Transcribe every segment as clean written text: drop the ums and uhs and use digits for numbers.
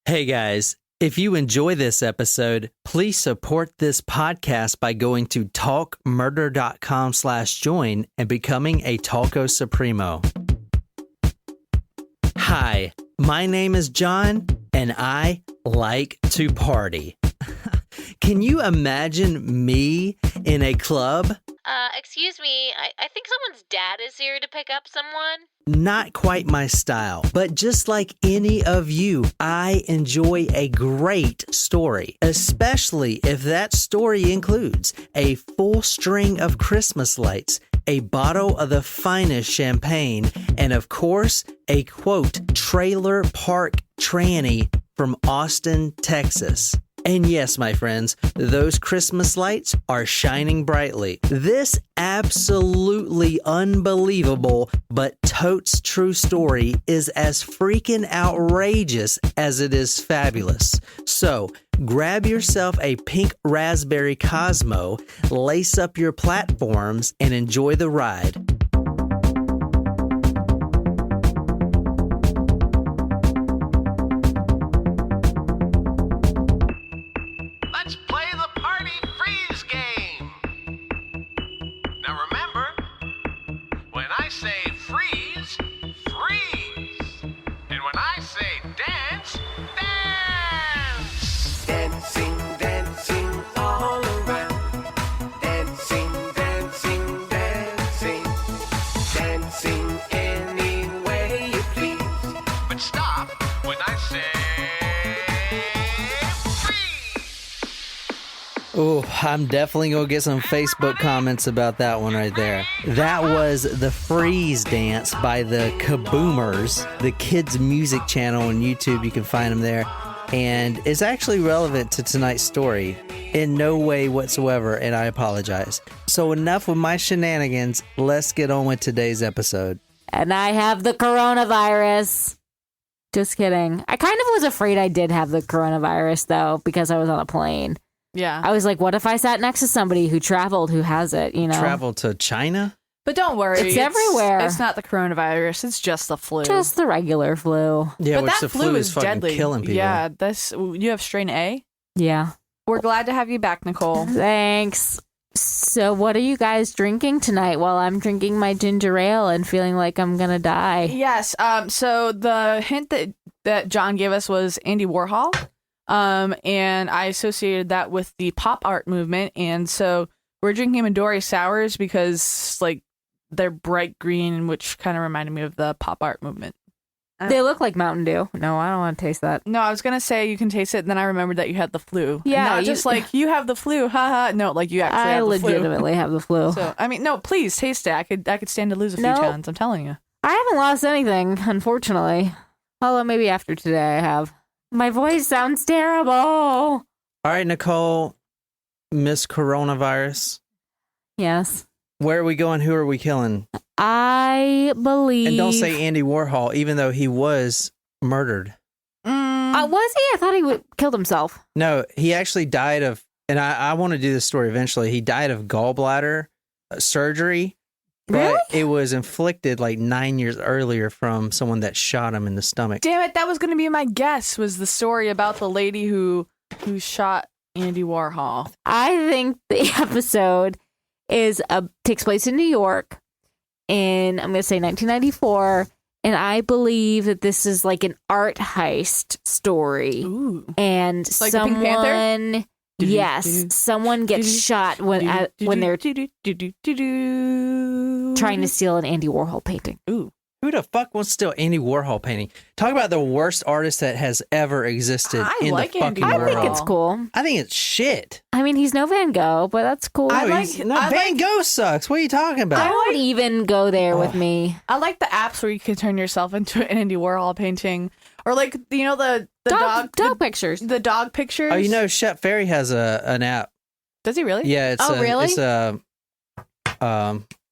Hey guys, if you enjoy this episode, please support this podcast by going to talkmurder.com/join and becoming a Talko Supremo. Hi, my name is John, and I like to party. Can you imagine me in a club? Excuse me, I think someone's dad is here to pick up someone. Not quite my style, but just like any of you, I enjoy a great story, especially if that story includes a full string of Christmas lights, a bottle of the finest champagne, and of course, a quote, trailer park tranny from Austin, Texas. And yes, my friends, those Christmas lights are shining brightly. This absolutely unbelievable but totes true story is as freaking outrageous as it is fabulous. So grab yourself a pink raspberry Cosmo, lace up your platforms, and enjoy the ride. Let's play the party freeze game. Now remember, when I say freeze, freeze. And when I say dance, dance. Dancing, dancing all around. Dancing, dancing, dancing. Dancing any way you please. But stop when I say Oh, I'm definitely going to get some Facebook comments about that one right there. That was the Freeze Dance by the Kaboomers, the kids' music channel on YouTube. You can find them there. And it's actually relevant to tonight's story in no way whatsoever, and I apologize. So enough with my shenanigans. Let's get on with today's episode. And I have the coronavirus. Just kidding. I kind of was afraid I did have the coronavirus, though, because I was on a plane. Yeah. I was like, what if I sat next to somebody who traveled, who has it, you know? Travel to China? But don't worry. It's everywhere. It's not the coronavirus. It's just the flu. Just the regular flu. Yeah, but which that the flu is fucking deadly. killing people. Yeah, you have strain A. Yeah. We're glad to have you back, Nicole. Thanks. So what are you guys drinking tonight while I'm drinking my ginger ale and feeling like I'm going to die? Yes. So the hint that John gave us was Andy Warhol. And I associated that with the pop art movement. And so we're drinking Midori sours because like they're bright green, which kind of reminded me of the pop art movement. They look like Mountain Dew. No, I don't want to taste that. No, I was going to say you can taste it. And then I remembered that you had the flu. Yeah. Not just like you have the flu. Haha. No, like you actually have the flu. I legitimately have the flu. So, I mean, no, please taste it. I could stand to lose a few pounds. I'm telling you. I haven't lost anything, unfortunately. Although maybe after today I have. My voice sounds terrible. All right, Nicole, Miss Coronavirus. Yes. Where are we going? Who are we killing? I believe... And don't say Andy Warhol, even though he was murdered. Was he? I thought he killed himself. No, he actually died of... And I want to do this story eventually. He died of gallbladder surgery. But Really? it was inflicted like 9 years earlier from someone that shot him in the stomach. Damn it, that was going to be my guess, was the story about the lady who shot Andy Warhol. I think the episode takes place in New York in, I'm going to say 1994, and I believe that this is like an art heist story. Ooh. And Like the Pink Panther? someone... Yes, someone gets shot when they're trying to steal an Andy Warhol painting. Ooh. Who the fuck wants to steal Andy Warhol painting? Talk about the worst artist that has ever existed I in like the fucking Andy world. I think it's cool. I think it's shit. I mean, he's no Van Gogh, but that's cool. Van Gogh sucks. What are you talking about? Don't even go there with me. I like the apps where you can turn yourself into an Andy Warhol painting. Or like, you know, the dog pictures. The dog pictures. Oh, you know, Shep Ferry has an app. Does he really? Yeah, really? It's a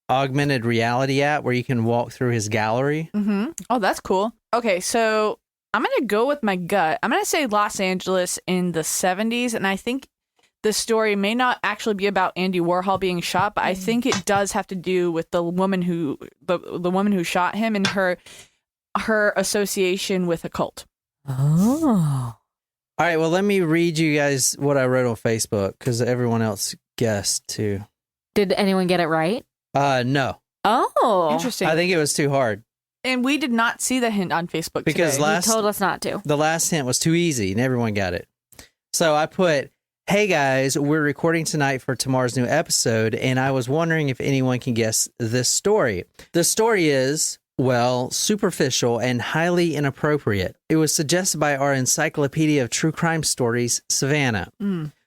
augmented reality app where you can walk through his gallery. Mm-hmm. Oh, that's cool. Okay, so I'm going to go with my gut. I'm going to say Los Angeles in the 70s, and I think the story may not actually be about Andy Warhol being shot, but I think it does have to do with the woman who shot him and her association with a cult. Oh. All right, well, let me read you guys what I wrote on Facebook because everyone else guessed too. Did anyone get it right? No. Oh. Interesting. I think it was too hard And we did not see the hint on Facebook because today. You told us not to. the last hint was too easy and everyone got it. So I put, hey guys, we're recording tonight for tomorrow's new episode, and I was wondering if anyone can guess this story. The story is, well, superficial and highly inappropriate. It was suggested by our Encyclopedia of True Crime Stories, Savannah.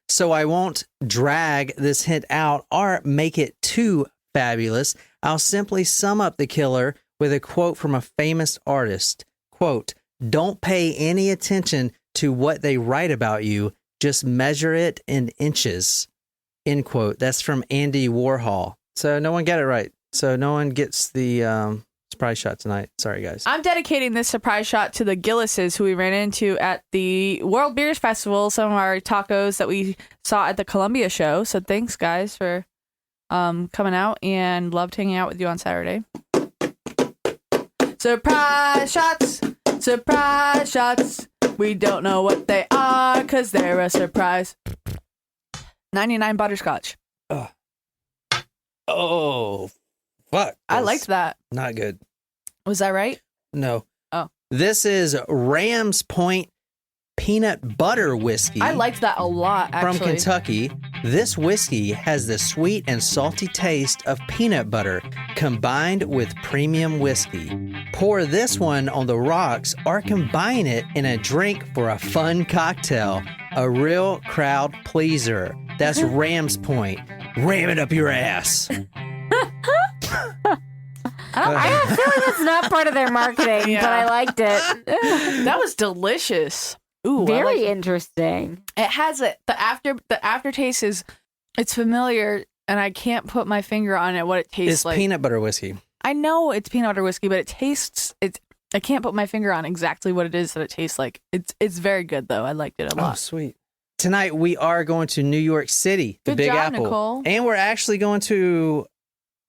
So I won't drag this hint out or make it too fabulous. I'll simply sum up the killer with a quote from a famous artist. Quote, don't pay any attention to what they write about you. Just measure it in inches. End quote. That's from Andy Warhol. So no one got it right. So no one gets the surprise shot tonight. Sorry, guys. I'm dedicating this surprise shot to the Gillises who we ran into at the World Beers Festival, some of our tacos that we saw at the Columbia show. So thanks, guys, for coming out, and loved hanging out with you on Saturday. Surprise shots! Surprise shots! We don't know what they are because they're a surprise. 99 butterscotch. Oh, fuck. I liked that. Not good. Was that right? No. Oh. This is Rams Point peanut butter whiskey. I liked that a lot, actually. From Kentucky. This whiskey has the sweet and salty taste of peanut butter combined with premium whiskey. Pour this one on the rocks or combine it in a drink for a fun cocktail. A real crowd pleaser. That's Rams Point. Ram it up your ass. I feel like that's not part of their marketing, Yeah. but I liked it. That was delicious. Ooh, Very interesting. It has the aftertaste is, it's familiar, and I can't put my finger on it what it tastes It's like. peanut butter whiskey. I know it's peanut butter whiskey, but I can't put my finger on exactly what it is that it tastes like. It's very good though. I liked it a Oh, lot. sweet. Tonight we are going to New York City, the Good Big job, Apple. Nicole. And we're actually going to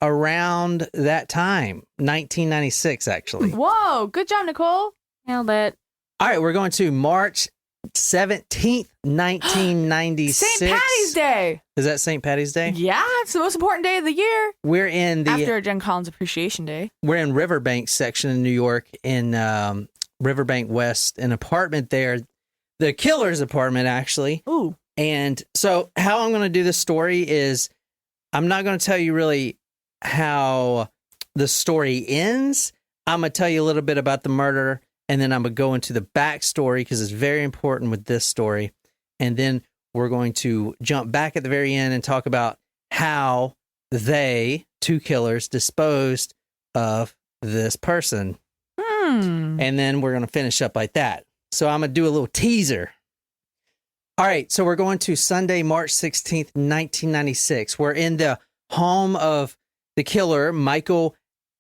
around that time, 1996 actually. Whoa, good job, Nicole. Nailed it. All right, we're going to March 17th, 1996. St. Patty's Day. Is that St. Patty's Day? Yeah, it's the most important day of the year. We're in the After Jen Collins Appreciation Day. we're in Riverbank section in New York, in Riverbank West, an apartment there, the killer's apartment actually. Ooh. And so how I'm going to do this story is I'm not going to tell you really how the story ends. I'm going to tell you a little bit about the murder, and then I'm going to go into the backstory because it's very important with this story. And then we're going to jump back at the very end and talk about how they, two killers, disposed of this person. And then we're going to finish up like that. So I'm going to do a little teaser. All right, so we're going to Sunday, March 16th, 1996. We're in the home of the killer, Michael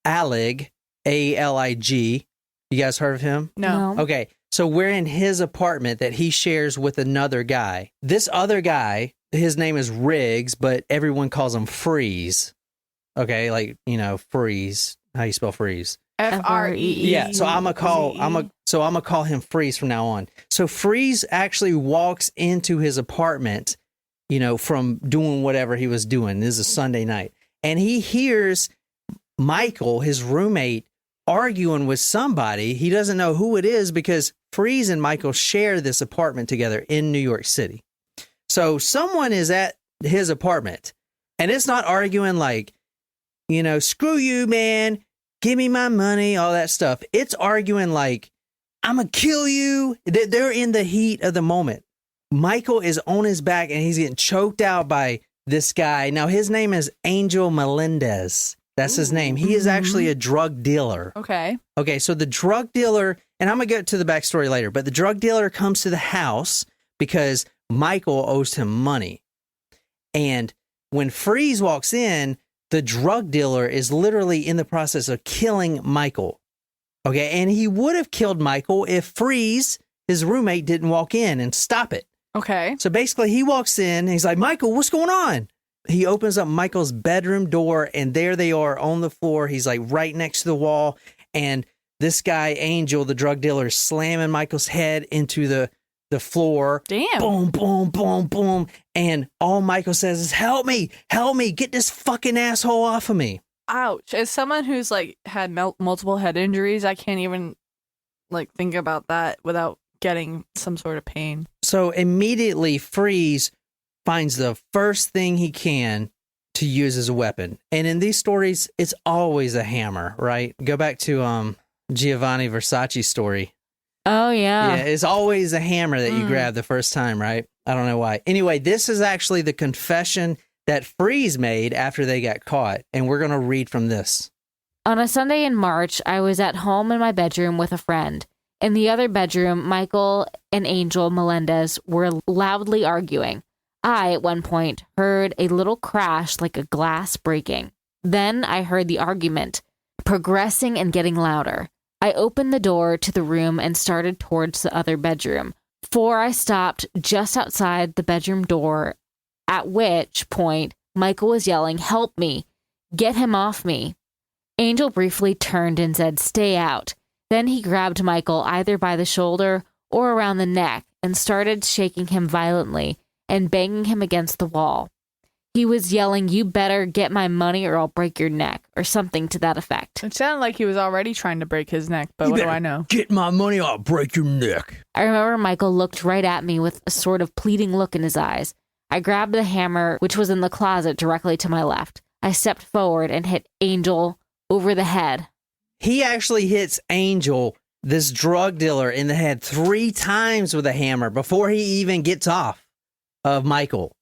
Alig, A-L-I-G. You guys heard of him? No. Okay, so we're in his apartment that he shares with another guy. This other guy, his name is Riggs, but everyone calls him Freeze. Okay, like, you know, Freeze. How you spell Freeze? F-R-E-E. Yeah, so I'm gonna call him Freeze from now on. So Freeze actually walks into his apartment, you know, from doing whatever he was doing. This is a Sunday night, and he hears Michael, his roommate, arguing with somebody. He doesn't know who it is because Freeze and Michael share this apartment together in New York City. So someone is at his apartment, and it's not arguing like, you know, screw you, man. Give me my money, all that stuff. It's arguing like, I'm going to kill you. They're in the heat of the moment. Michael is on his back and he's getting choked out by this guy. Now, his name is Angel Melendez. That's his name. He is actually a drug dealer. Okay. Okay, so the drug dealer, and I'm going to get to the backstory later, but the drug dealer comes to the house because Michael owes him money. And when Freeze walks in, the drug dealer is literally in the process of killing Michael. Okay, and he would have killed Michael if Freeze, his roommate, didn't walk in and stop it. Okay. So basically, he walks in and he's like, Michael, what's going on? He opens up Michael's bedroom door, and there they are on the floor. He's like right next to the wall. And this guy, Angel, the drug dealer, is slamming Michael's head into the the floor. Damn. Boom, boom, boom, boom. And all Michael says is, help me, get this fucking asshole off of me. Ouch. As someone who's like had multiple head injuries, I can't even like think about that without getting some sort of pain. So immediately Freeze finds the first thing he can to use as a weapon. And in these stories, it's always a hammer, right? Go back to Giovanni Versace's story. Oh, yeah. Yeah, it's always a hammer that you grab the first time, right? I don't know why. Anyway, this is actually the confession that Freeze made after they got caught. And we're going to read from this. On a Sunday in March, I was at home in my bedroom with a friend. In the other bedroom, Michael and Angel Melendez were loudly arguing. I, at one point, heard a little crash like a glass breaking. Then I heard the argument progressing and getting louder. I opened the door to the room and started towards the other bedroom, for I stopped just outside the bedroom door, at which point Michael was yelling, "Help me! Get him off me!" Angel briefly turned and said, "Stay out." Then he grabbed Michael either by the shoulder or around the neck and started shaking him violently and banging him against the wall. He was yelling, "You better get my money or I'll break your neck," or something to that effect. It sounded like he was already trying to break his neck, but what do I know? Get my money or I'll break your neck. I remember Michael looked right at me with a sort of pleading look in his eyes. I grabbed the hammer, which was in the closet directly to my left. I stepped forward and hit Angel over the head. He actually hits Angel, this drug dealer, in the head 3 times with a hammer before he even gets off of Michael.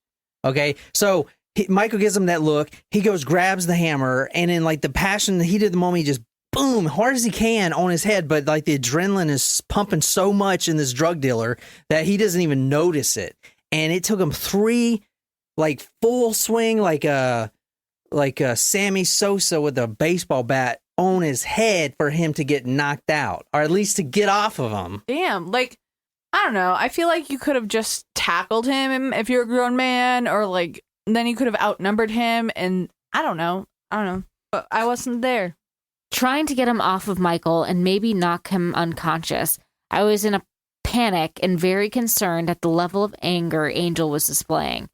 Okay, so Michael gives him that look. He goes, grabs the hammer, and in like the passion, the heat of the moment, he just boom, hard as he can on his head. But like the adrenaline is pumping so much in this drug dealer that he doesn't even notice it. And it took him 3 like full swing, like a Sammy Sosa with a baseball bat on his head for him to get knocked out, or at least to get off of him. Damn, like, I don't know. I feel like you could have just tackled him if you're a grown man, or like, then you could have outnumbered him, and I don't know. But I wasn't there. Trying to get him off of Michael and maybe knock him unconscious, I was in a panic and very concerned at the level of anger Angel was displaying.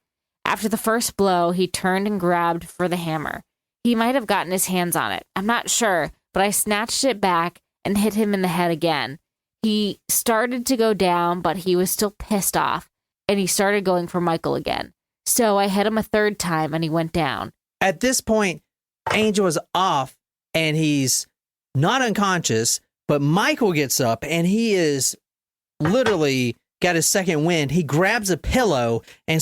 After the first blow, he turned and grabbed for the hammer. He might have gotten his hands on it. I'm not sure, but I snatched it back and hit him in the head again. He started to go down, but he was still pissed off, and he started going for Michael again. So I hit him a 3rd time, and he went down. At this point, Angel is off, and he's not unconscious, but Michael gets up, and he is literally got his second wind. He grabs a pillow and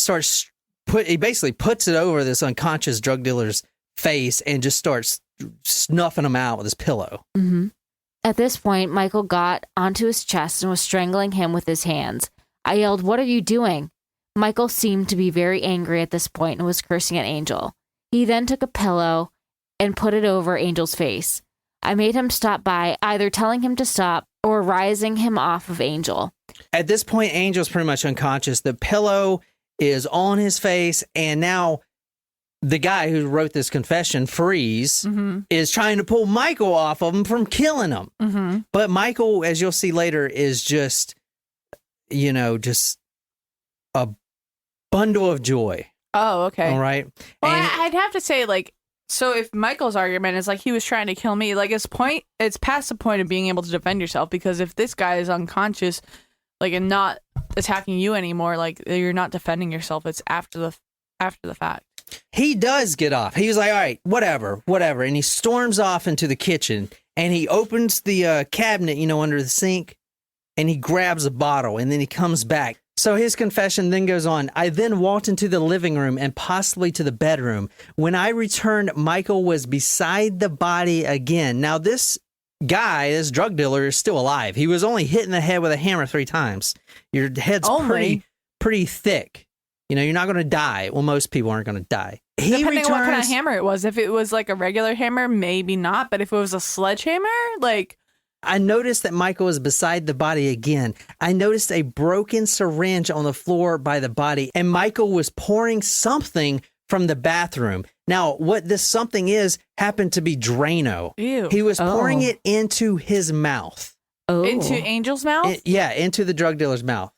he basically puts it over this unconscious drug dealer's face and just starts snuffing him out with his pillow. Mm-hmm. At this point, Michael got onto his chest and was strangling him with his hands. I yelled, "What are you doing?" Michael seemed to be very angry at this point and was cursing at Angel. He then took a pillow and put it over Angel's face. I made him stop by either telling him to stop or rising him off of Angel. At this point, Angel's pretty much unconscious. The pillow is on his face, and now the guy who wrote this confession, Freeze, is trying to pull Michael off of him from killing him. Mm-hmm. But Michael, as you'll see later, is just a bundle of joy. Oh, okay. All right. Well, And- I'd have to say, like, so if Michael's argument is like he was trying to kill me, like it's past the point of being able to defend yourself, because if this guy is unconscious, like, and not attacking you anymore, like you're not defending yourself. It's after the fact. He does get off. He was like, all right, whatever. And he storms off into the kitchen, and he opens the cabinet, under the sink, and he grabs a bottle, and then he comes back. So his confession then goes on. I then walked into the living room and possibly to the bedroom. When I returned, Michael was beside the body again. Now, this guy, this drug dealer, is still alive. He was only hit in the head with a hammer 3 times. Your head's pretty thick. You're not going to die. Well, most people aren't going to die. Depending on what kind of hammer it was. If it was like a regular hammer, maybe not. But if it was a sledgehammer, like... I noticed that Michael was beside the body again. I noticed a broken syringe on the floor by the body, and Michael was pouring something from the bathroom. Now, what this something happened to be Drano. Ew. He was pouring it into his mouth. Oh. Into Angel's mouth? Into the drug dealer's mouth.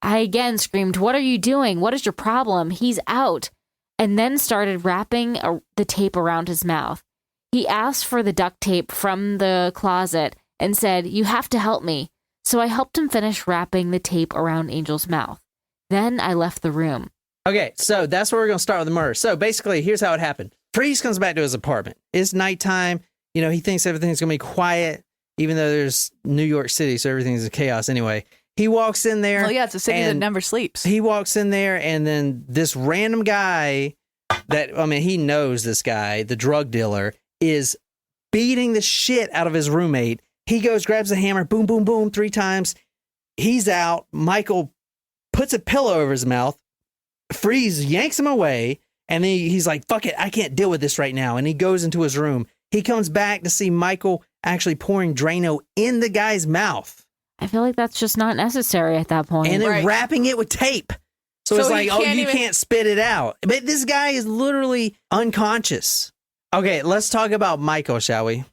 I again screamed, "What are you doing? What is your problem? He's out." And then started wrapping the tape around his mouth. He asked for the duct tape from the closet and said, "You have to help me." So I helped him finish wrapping the tape around Angel's mouth. Then I left the room. Okay, so that's where we're going to start with the murder. So basically, here's how it happened. Freeze comes back to his apartment. It's nighttime. You know, he thinks everything's going to be quiet, even though there's New York City, so everything's in chaos anyway. He walks in there. Well, yeah, it's a city that never sleeps. He walks in there, and then this random guy he knows this guy, the drug dealer, is beating the shit out of his roommate. He goes, grabs a hammer, boom, boom, boom, 3 times. He's out. Michael puts a pillow over his mouth. Freeze yanks him away, and then he's like, fuck it, I can't deal with this right now. And he goes into his room. He comes back to see Michael actually pouring Drano in the guy's mouth. I feel like that's just not necessary at that point. And then wrapping it with tape. So it's like, you can't spit it out. But this guy is literally unconscious. Okay, let's talk about Michael, shall we?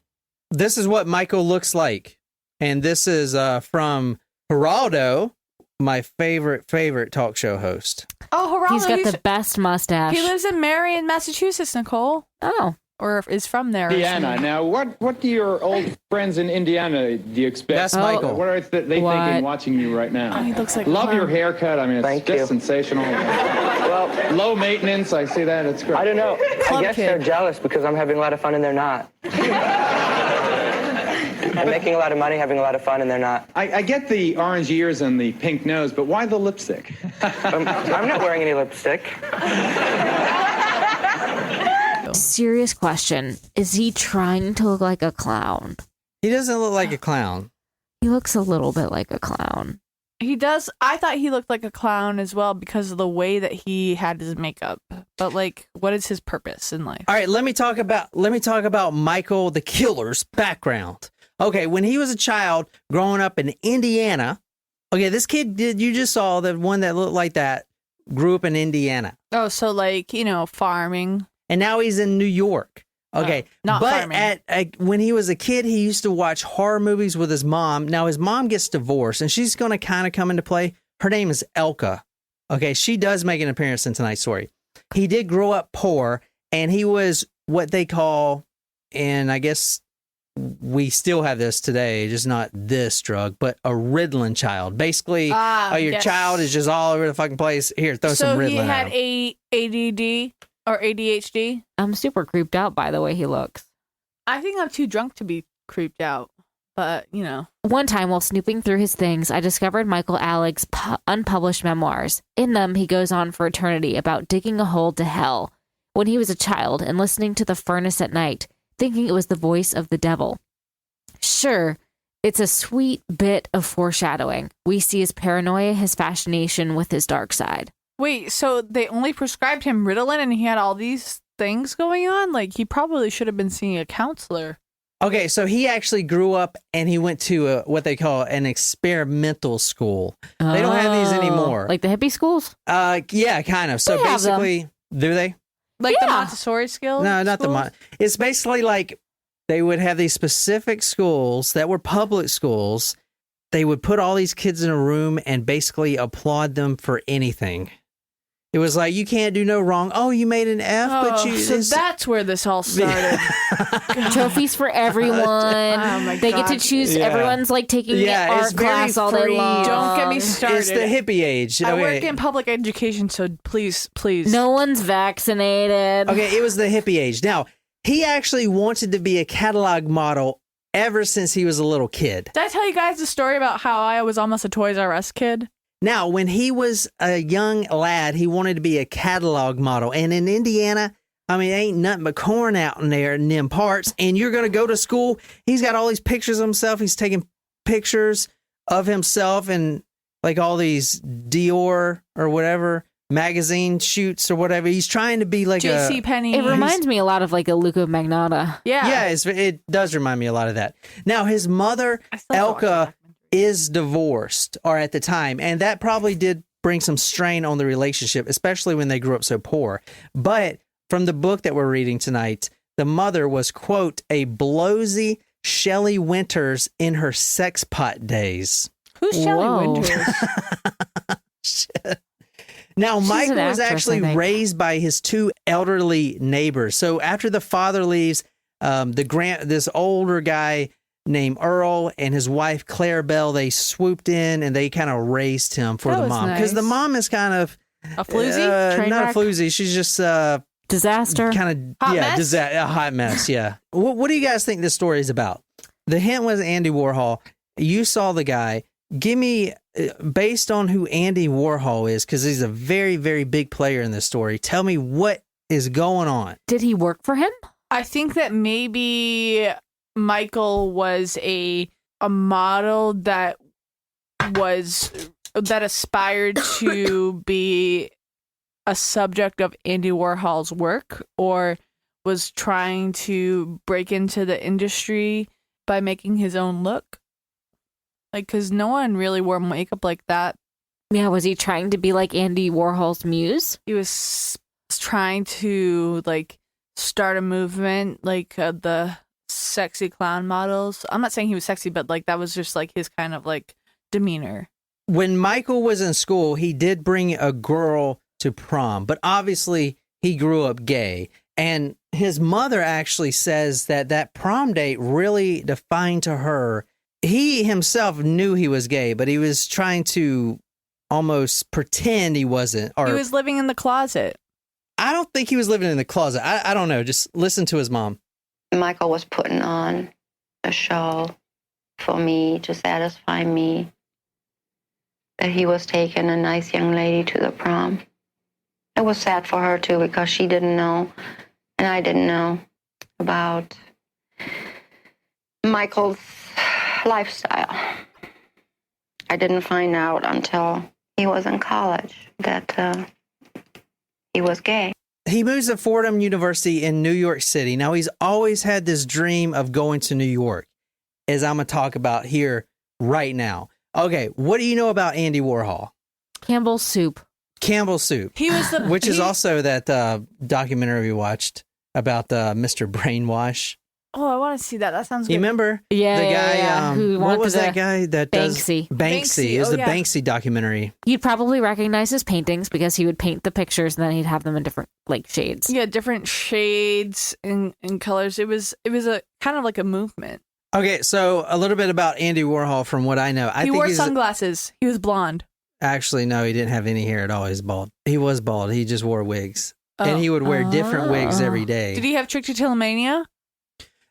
This is what Michael looks like. And this is from Geraldo, my favorite talk show host. Oh, Geraldo. He's got the best mustache. He lives in Marion, Massachusetts, Nicole. Oh. Or is from there. Indiana. Now, what do your old friends in Indiana do you expect? That's Michael. What are they thinking watching you right now? Oh, he looks like Love your haircut. I mean, it's just sensational. Well, low maintenance. I see that. It's great. I don't know. Club I guess kid. they're jealous because I'm having a lot of fun and they're not. I'm making a lot of money, having a lot of fun, and they're not. I get the orange ears and the pink nose, but why the lipstick? I'm not wearing any lipstick. Serious question. Is he trying to look like a clown? He doesn't look like a clown. He looks a little bit like a clown. He does. I thought he looked like a clown as well because of the way that he had his makeup. But like, what is his purpose in life? All right, let me talk about Michael the killer's background. Okay, when he was a child growing up in Indiana, okay, this kid you just saw the one that looked like that grew up in Indiana. Oh, so like, farming. And now he's in New York. Okay, not but farming. When he was a kid, he used to watch horror movies with his mom. Now his mom gets divorced, and she's going to kind of come into play. Her name is Elka. Okay, she does make an appearance in tonight's story. He did grow up poor, and he was what they call, and I guess we still have this today, just not this drug, but a Ritalin child. Basically, your child is just all over the fucking place. Here, throw some Ritalin. So he had ADD or ADHD? I'm super creeped out by the way he looks. I think I'm too drunk to be creeped out, but One time while snooping through his things, I discovered Michael Alig's unpublished memoirs. In them, he goes on for eternity about digging a hole to hell when he was a child and listening to the furnace at night, thinking it was the voice of the devil. Sure, it's a sweet bit of foreshadowing. We see his paranoia, his fascination with his dark side. Wait, so they only prescribed him Ritalin and he had all these things going on? Like, he probably should have been seeing a counselor. Okay, so he actually grew up and he went to what they call an experimental school. They don't have these anymore. Like the hippie schools? Yeah, kind of. So They have them. basically, do they? Like the Yeah. Montessori skills? No, not the It's basically like they would have these specific schools that were public schools. They would put all these kids in a room and basically applaud them for anything. It was like, you can't do no wrong. Oh, you made an F, but you... So that's where this all started. Trophies for everyone. Oh my They get to God. choose. Yeah. Everyone's like taking Yeah, art it's very class all day free. long. Don't get me started. It's the hippie age. I Okay. work in public education, so please. No one's vaccinated. Okay, it was the hippie age. Now, he actually wanted to be a catalog model ever since he was a little kid. Did I tell you guys the story about how I was almost a Toys R Us kid? Now, when he was a young lad, he wanted to be a catalog model. And in Indiana, I mean, ain't nothing but corn out in there in them parts. And you're going to go to school. He's got all these pictures of himself. He's taking pictures of himself and like all these Dior or whatever magazine shoots or whatever. He's trying to be like J.C. Penney. It reminds me a lot of like a Luca Magnotta. Yeah. it does remind me a lot of that. Now, his mother, I still have to watch Elka, that. is divorced, or at the time, and that probably did bring some strain on the relationship, especially when they grew up so poor. But from the book that we're reading tonight, the mother was, quote, a blowsy Shelley Winters in her sex pot days. Who's Shelley Whoa. Winters? Now, She's Michael an was actress, I actually think. raised by his two elderly neighbors. So after the father leaves, this older guy named Earl and his wife Claire Bell, they swooped in and they kind of raised him for That the was mom, because the nice. mom is kind of A floozy? Train not wreck? a floozy. She's just Disaster. kind of Hot mess? a hot mess. Yeah. What do you guys think this story is about? The hint was Andy Warhol. You saw the guy. Give me, based on who Andy Warhol is, because he's a very, very big player in this story. Tell me what is going on. Did he work for him? I think that maybe Michael was a model that aspired to be a subject of Andy Warhol's work, or was trying to break into the industry by making his own look. Like, because no one really wore makeup like that. Yeah, was he trying to be like Andy Warhol's muse? He was trying to, like, start a movement, like the sexy clown models. I'm not saying he was sexy, but, like, that was just, like, his kind of, like, demeanor. When Michael was in school, he did bring a girl to prom, but obviously he grew up gay. And his mother actually says that prom date really defined to her. He himself knew he was gay, but he was trying to almost pretend he wasn't. Or He was living in the closet. I don't think he was living in the closet. I don't know. Just listen to his mom. Michael was putting on a show for me to satisfy me, that he was taking a nice young lady to the prom. It was sad for her, too, because she didn't know, and I didn't know about Michael's lifestyle. I didn't find out until he was in college that he was gay. He moves to Fordham University in New York City. Now, he's always had this dream of going to New York, as I'm going to talk about here right now. Okay, what do you know about Andy Warhol? Campbell's soup. Campbell's Soup, He was the which is also that documentary we watched about Mr. Brainwash. Oh, I want to see that. That sounds good. You remember Yeah, the guy? yeah. Who what wanted was that to- guy that Banksy. does Banksy? It was Oh, the yeah. Banksy documentary. You'd probably recognize his paintings because he would paint the pictures and then he'd have them in different like shades. Yeah, different shades and colors. It was a kind of like a movement. Okay, so a little bit about Andy Warhol from what I know. I He think wore he's sunglasses. He was blonde. actually no, he didn't have any hair at all. He's bald. He was bald. He just wore wigs, Oh. and he would wear different wigs every day. Did he have trichotillomania?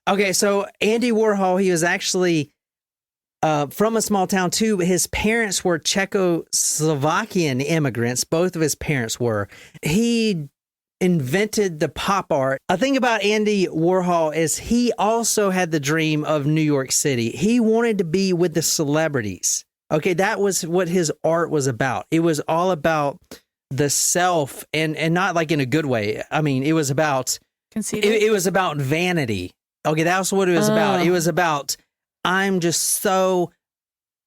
Okay, so Andy Warhol, he was actually from a small town too, but his parents were Czechoslovakian immigrants. Both of his parents were. He invented the pop art. A thing about Andy Warhol is he also had the dream of New York City. He wanted to be with the celebrities. Okay, that was what his art was about. It was all about the self, and not like in a good way. I mean, it was about Conceited? it was about vanity. Okay, that's what it was about. It was about, I'm just so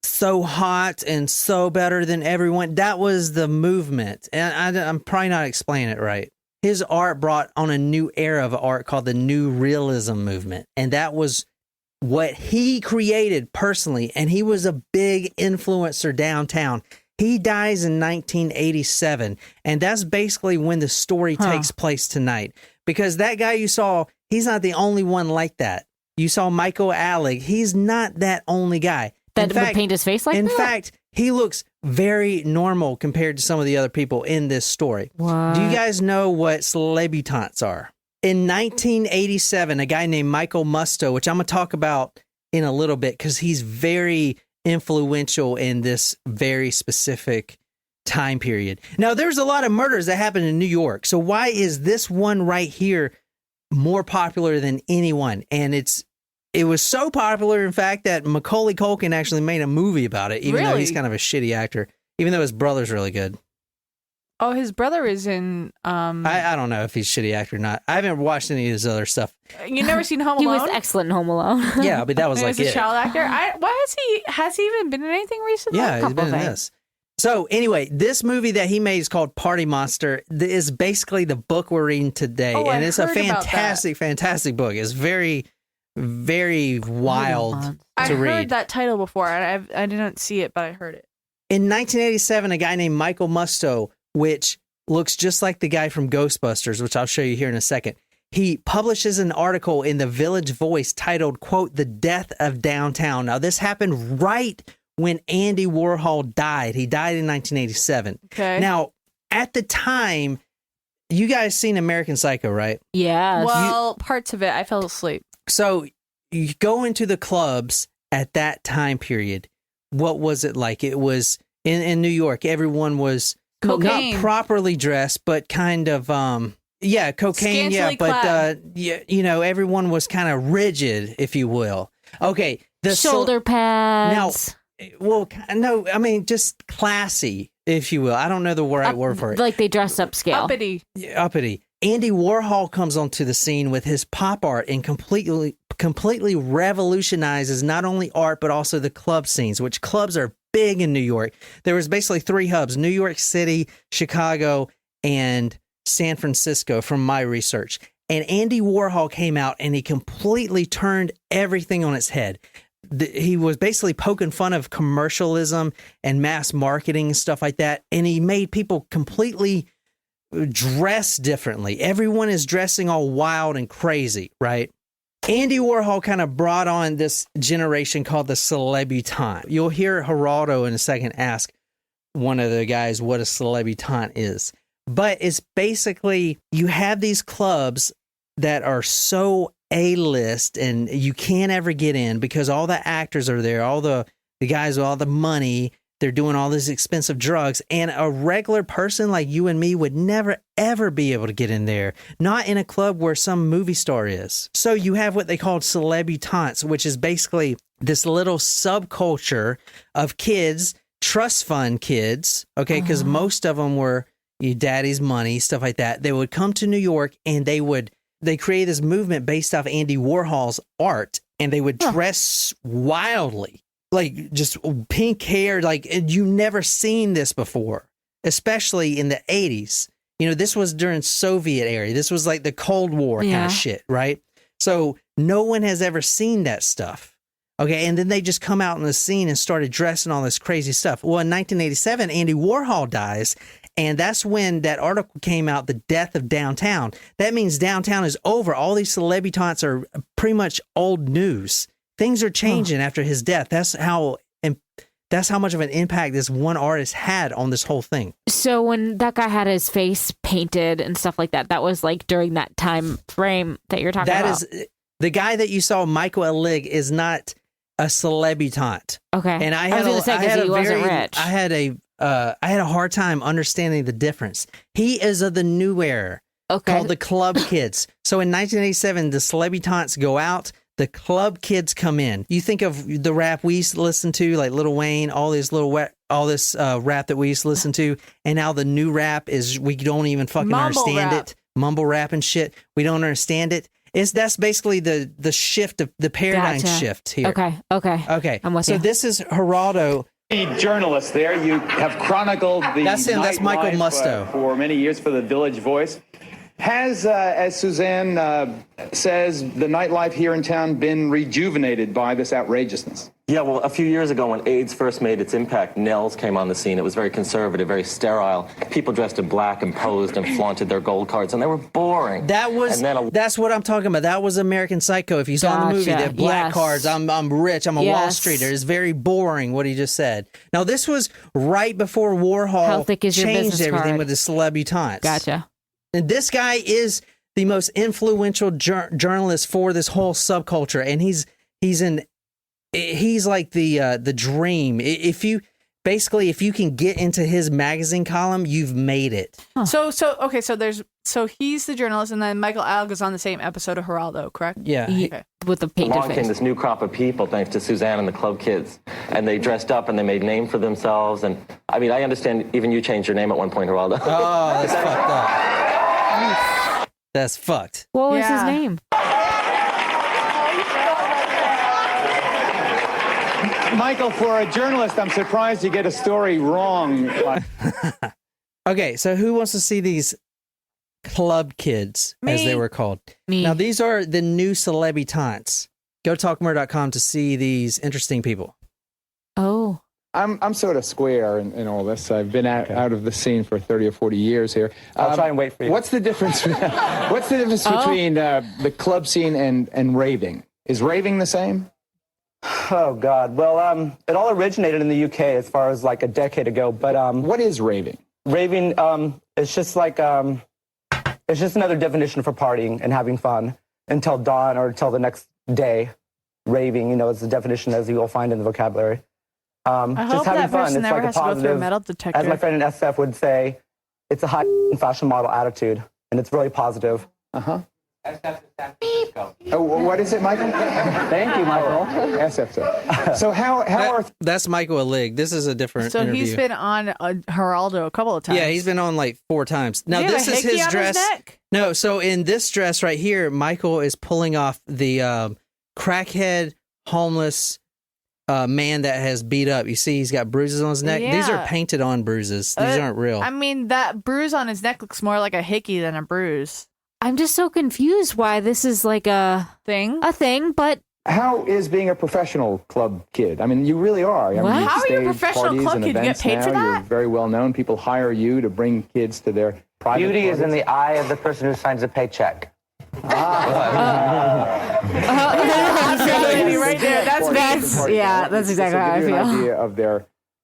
hot and so better than everyone. That was the movement. And I'm probably not explaining it right. His art brought on a new era of art called the New Realism movement. And that was what he created personally. And he was a big influencer downtown. He dies in 1987. And that's basically when the story takes place tonight. Because that guy you saw, he's not the only one like that. You saw Michael Alig. He's not that only guy. That would paint his face like in that? fact, he looks very normal compared to some of the other people in this story. What? Do you guys know what celebutantes are? In 1987, a guy named Michael Musto, which I'm going to talk about in a little bit because he's very influential in this very specific time period. Now, there's a lot of murders that happened in New York. So why is this one right here more popular than anyone? And it was so popular, in fact, that Macaulay Culkin actually made a movie about it, even though he's Really? kind of a shitty actor, even though his brother's really good. Oh, his brother is in. I don't know if he's a shitty actor or not. I haven't watched any of his other stuff. You never seen Home He Alone? was excellent in Home Alone. Yeah, but that was He like was a it. child actor. Why has he even been in anything recently? Yeah, he's couple been in things. this. So anyway, this movie that he made is called Party Monster. Is basically the book we're reading today, Oh, and I it's a heard about fantastic book. It's very, very wild I to heard read. that title before. I didn't see it, but I heard it. In 1987, a guy named Michael Musto which looks just like the guy from Ghostbusters, which I'll show you here in a second. He publishes an article in the Village Voice titled, quote, "The Death of Downtown." Now, this happened right when Andy Warhol died. He died in 1987. Okay. Now, at the time, you guys seen American Psycho, right? Yes. Well, parts of it, I fell asleep. So you go into the clubs at that time period. What was it like? It was in New York. Everyone was Cocaine. not properly dressed, but kind of, cocaine. Scantily Yeah. But, clad. everyone was kind of rigid, if you will. Okay. The Shoulder pads. no, I mean, just classy, if you will. I don't know the right word for it. Like they dressed upscale. Uppity. Uppity. Andy Warhol comes onto the scene with his pop art and completely revolutionizes not only art but also the club scenes, which clubs are big in New York. There was basically 3 hubs: New York City, Chicago, and San Francisco, from my research. And Andy Warhol came out and he completely turned everything on its head. He was basically poking fun of commercialism and mass marketing and stuff like that. And he made people completely dress differently. Everyone is dressing all wild and crazy, right? Andy Warhol kind of brought on this generation called the celebutante. You'll hear Geraldo in a second ask one of the guys what a celebutante is. But it's basically, you have these clubs that are so A-list and you can't ever get in because all the actors are there, all the guys with all the money, they're doing all these expensive drugs, and a regular person like you and me would never, ever be able to get in there. Not in a club where some movie star is. So you have what they call celebutantes, which is basically this little subculture of kids, trust fund kids, okay, because most of them were your daddy's money, stuff like that. They would come to New York and they created this movement based off Andy Warhol's art, and they would dress wildly. Like just pink hair, like you've never seen this before, especially in the 80s. You know, this was during Soviet era. This was like the Cold War kind of shit, right? So no one has ever seen that stuff. Okay, and then they just come out on the scene and started dressing all this crazy stuff. Well, in 1987, Andy Warhol dies, and that's when that article came out, The Death of Downtown. That means downtown is over. All these celebutantes are pretty much old news. Things are changing after his death. That's how much of an impact this one artist had on this whole thing. So when that guy had his face painted and stuff like that, that was like during that time frame that you're talking about? That is, the guy that you saw, Michael Alig, is not a celebutante. Okay. And I was going to say because he wasn't rich. I had a hard time understanding the difference. He is of the new era called the club kids. So in 1987, the celebutantes go out. The club kids come in. You think of the rap we used to listen to, like Lil Wayne, all this rap that we used to listen to, and now the new rap is we don't even fucking understand it. Mumble rap and shit. We don't understand it. That's basically the shift of the paradigm shift here. Okay. I'm with you. So this is Geraldo. Journalist there. You have chronicled the That's him. That's Michael nightlife, Musto. For many years for the Village Voice. Has, as Suzanne says, the nightlife here in town been rejuvenated by this outrageousness? Yeah, well, a few years ago when AIDS first made its impact, Nels came on the scene. It was very conservative, very sterile. People dressed in black and posed and flaunted their gold cards, and they were boring. That's what I'm talking about. That was American Psycho. If you saw the movie, the black cards, I'm rich, I'm a Wall Streeter. It's very boring what he just said. Now, this was right before Warhol How thick is your changed business everything card? with the celebutantes. Gotcha. And this guy is the most influential journalist for this whole subculture, and he's like the dream. If you can get into his magazine column, you've made it. Huh. So he's the journalist, and then Michael Alig is on the same episode of Geraldo, correct? Yeah. Okay. With the painted Along face. came this new crop of people, thanks to Suzanne and the club kids. And they dressed up and they made a name for themselves. And I mean, I understand even you changed your name at one point, Geraldo. Oh, that's fucked up. That's fucked. What was his name? Michael, for a journalist, I'm surprised you get a story wrong. Okay, so who wants to see these club kids, as they were called? Me. Now, these are the new celebutantes. Go to talkmore.com to see these interesting people. Oh. I'm sort of square in all this. I've been out of the scene for 30 or 40 years here. I'll try and wait for you. What's the difference? What's the difference between the club scene and raving? Is raving the same? Oh, God. Well, it all originated in the UK as far as like a decade ago. But What is raving? raving, it's just like, it's just another definition for partying and having fun until dawn or until the next day. Raving, is the definition as you will find in the vocabulary. I Just hope having that fun. person It's never like a has to go through a positive, metal detector. as my friend in SF would say, it's a high fashion model attitude, and it's really positive. Uh-huh. Oh, what is it, Michael? Thank you, Michael. SF. So how are... That's Michael Alig. This is a different So interview. he's been on Geraldo a couple of times. Yeah, he's been on like 4 times. Now, He had this a is hickey his on dress. neck? No, so in this dress right here, Michael is pulling off the crackhead, homeless man that has beat up. You see, he's got bruises on his neck. These are Yeah. painted on bruises. These aren't real. I mean, that bruise on his neck looks more like a hickey than a bruise. I'm just so confused why this is like a Thing? thing, but How is being a professional club kid? I mean, you really are. I mean, What? you How are you a stage professional parties club and kid? You get events paid now. for You're that? very well known. People hire you to bring kids to their private Beauty is in parties. the eye of the person who signs a paycheck. Absolutely right there. That's that's exactly how I Give you an feel. idea of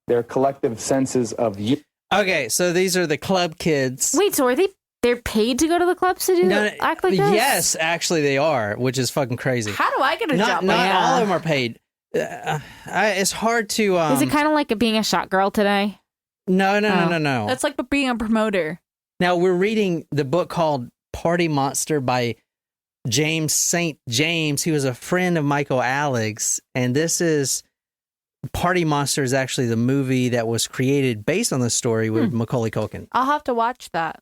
their collective senses of you. Okay, so these are the club kids. Wait, so are they're paid to go to the clubs to do act like this? Yes, actually they are, which is fucking crazy. How do I get a Not job? not Yeah. all of them are paid. It's hard to. Is it kind of like being a shot girl today? No. Oh. That's like being a promoter. Now we're reading the book called Party Monster by James St. James. He was a friend of Michael Alig's, and this is Party Monster is actually the movie that was created based on the story with Macaulay Culkin. I'll have to watch that.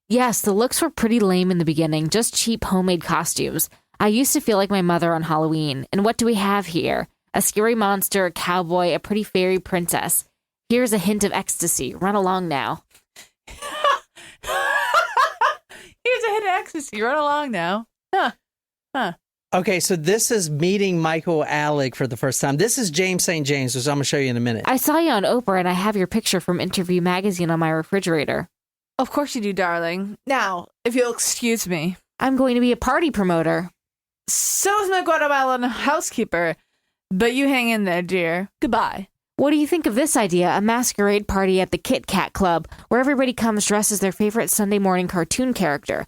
Yes, the looks were pretty lame in the beginning, just cheap homemade costumes. I used to feel like my mother on Halloween. And what do we have here? A scary monster, a cowboy, a pretty fairy princess. Here's a hint of ecstasy. Run along now. Here's a hit of ecstasy. Run along now. Huh. Okay, so this is meeting Michael Alig for the first time. This is James St. James, which I'm going to show you in a minute. I saw you on Oprah, and I have your picture from Interview Magazine on my refrigerator. Of course you do, darling. Now, if you'll excuse me. I'm going to be a party promoter. So's my Guatemalan housekeeper. But you hang in there, dear. Goodbye. What do you think of this idea? A masquerade party at the Kit Kat Club, where everybody comes dressed as their favorite Sunday morning cartoon character.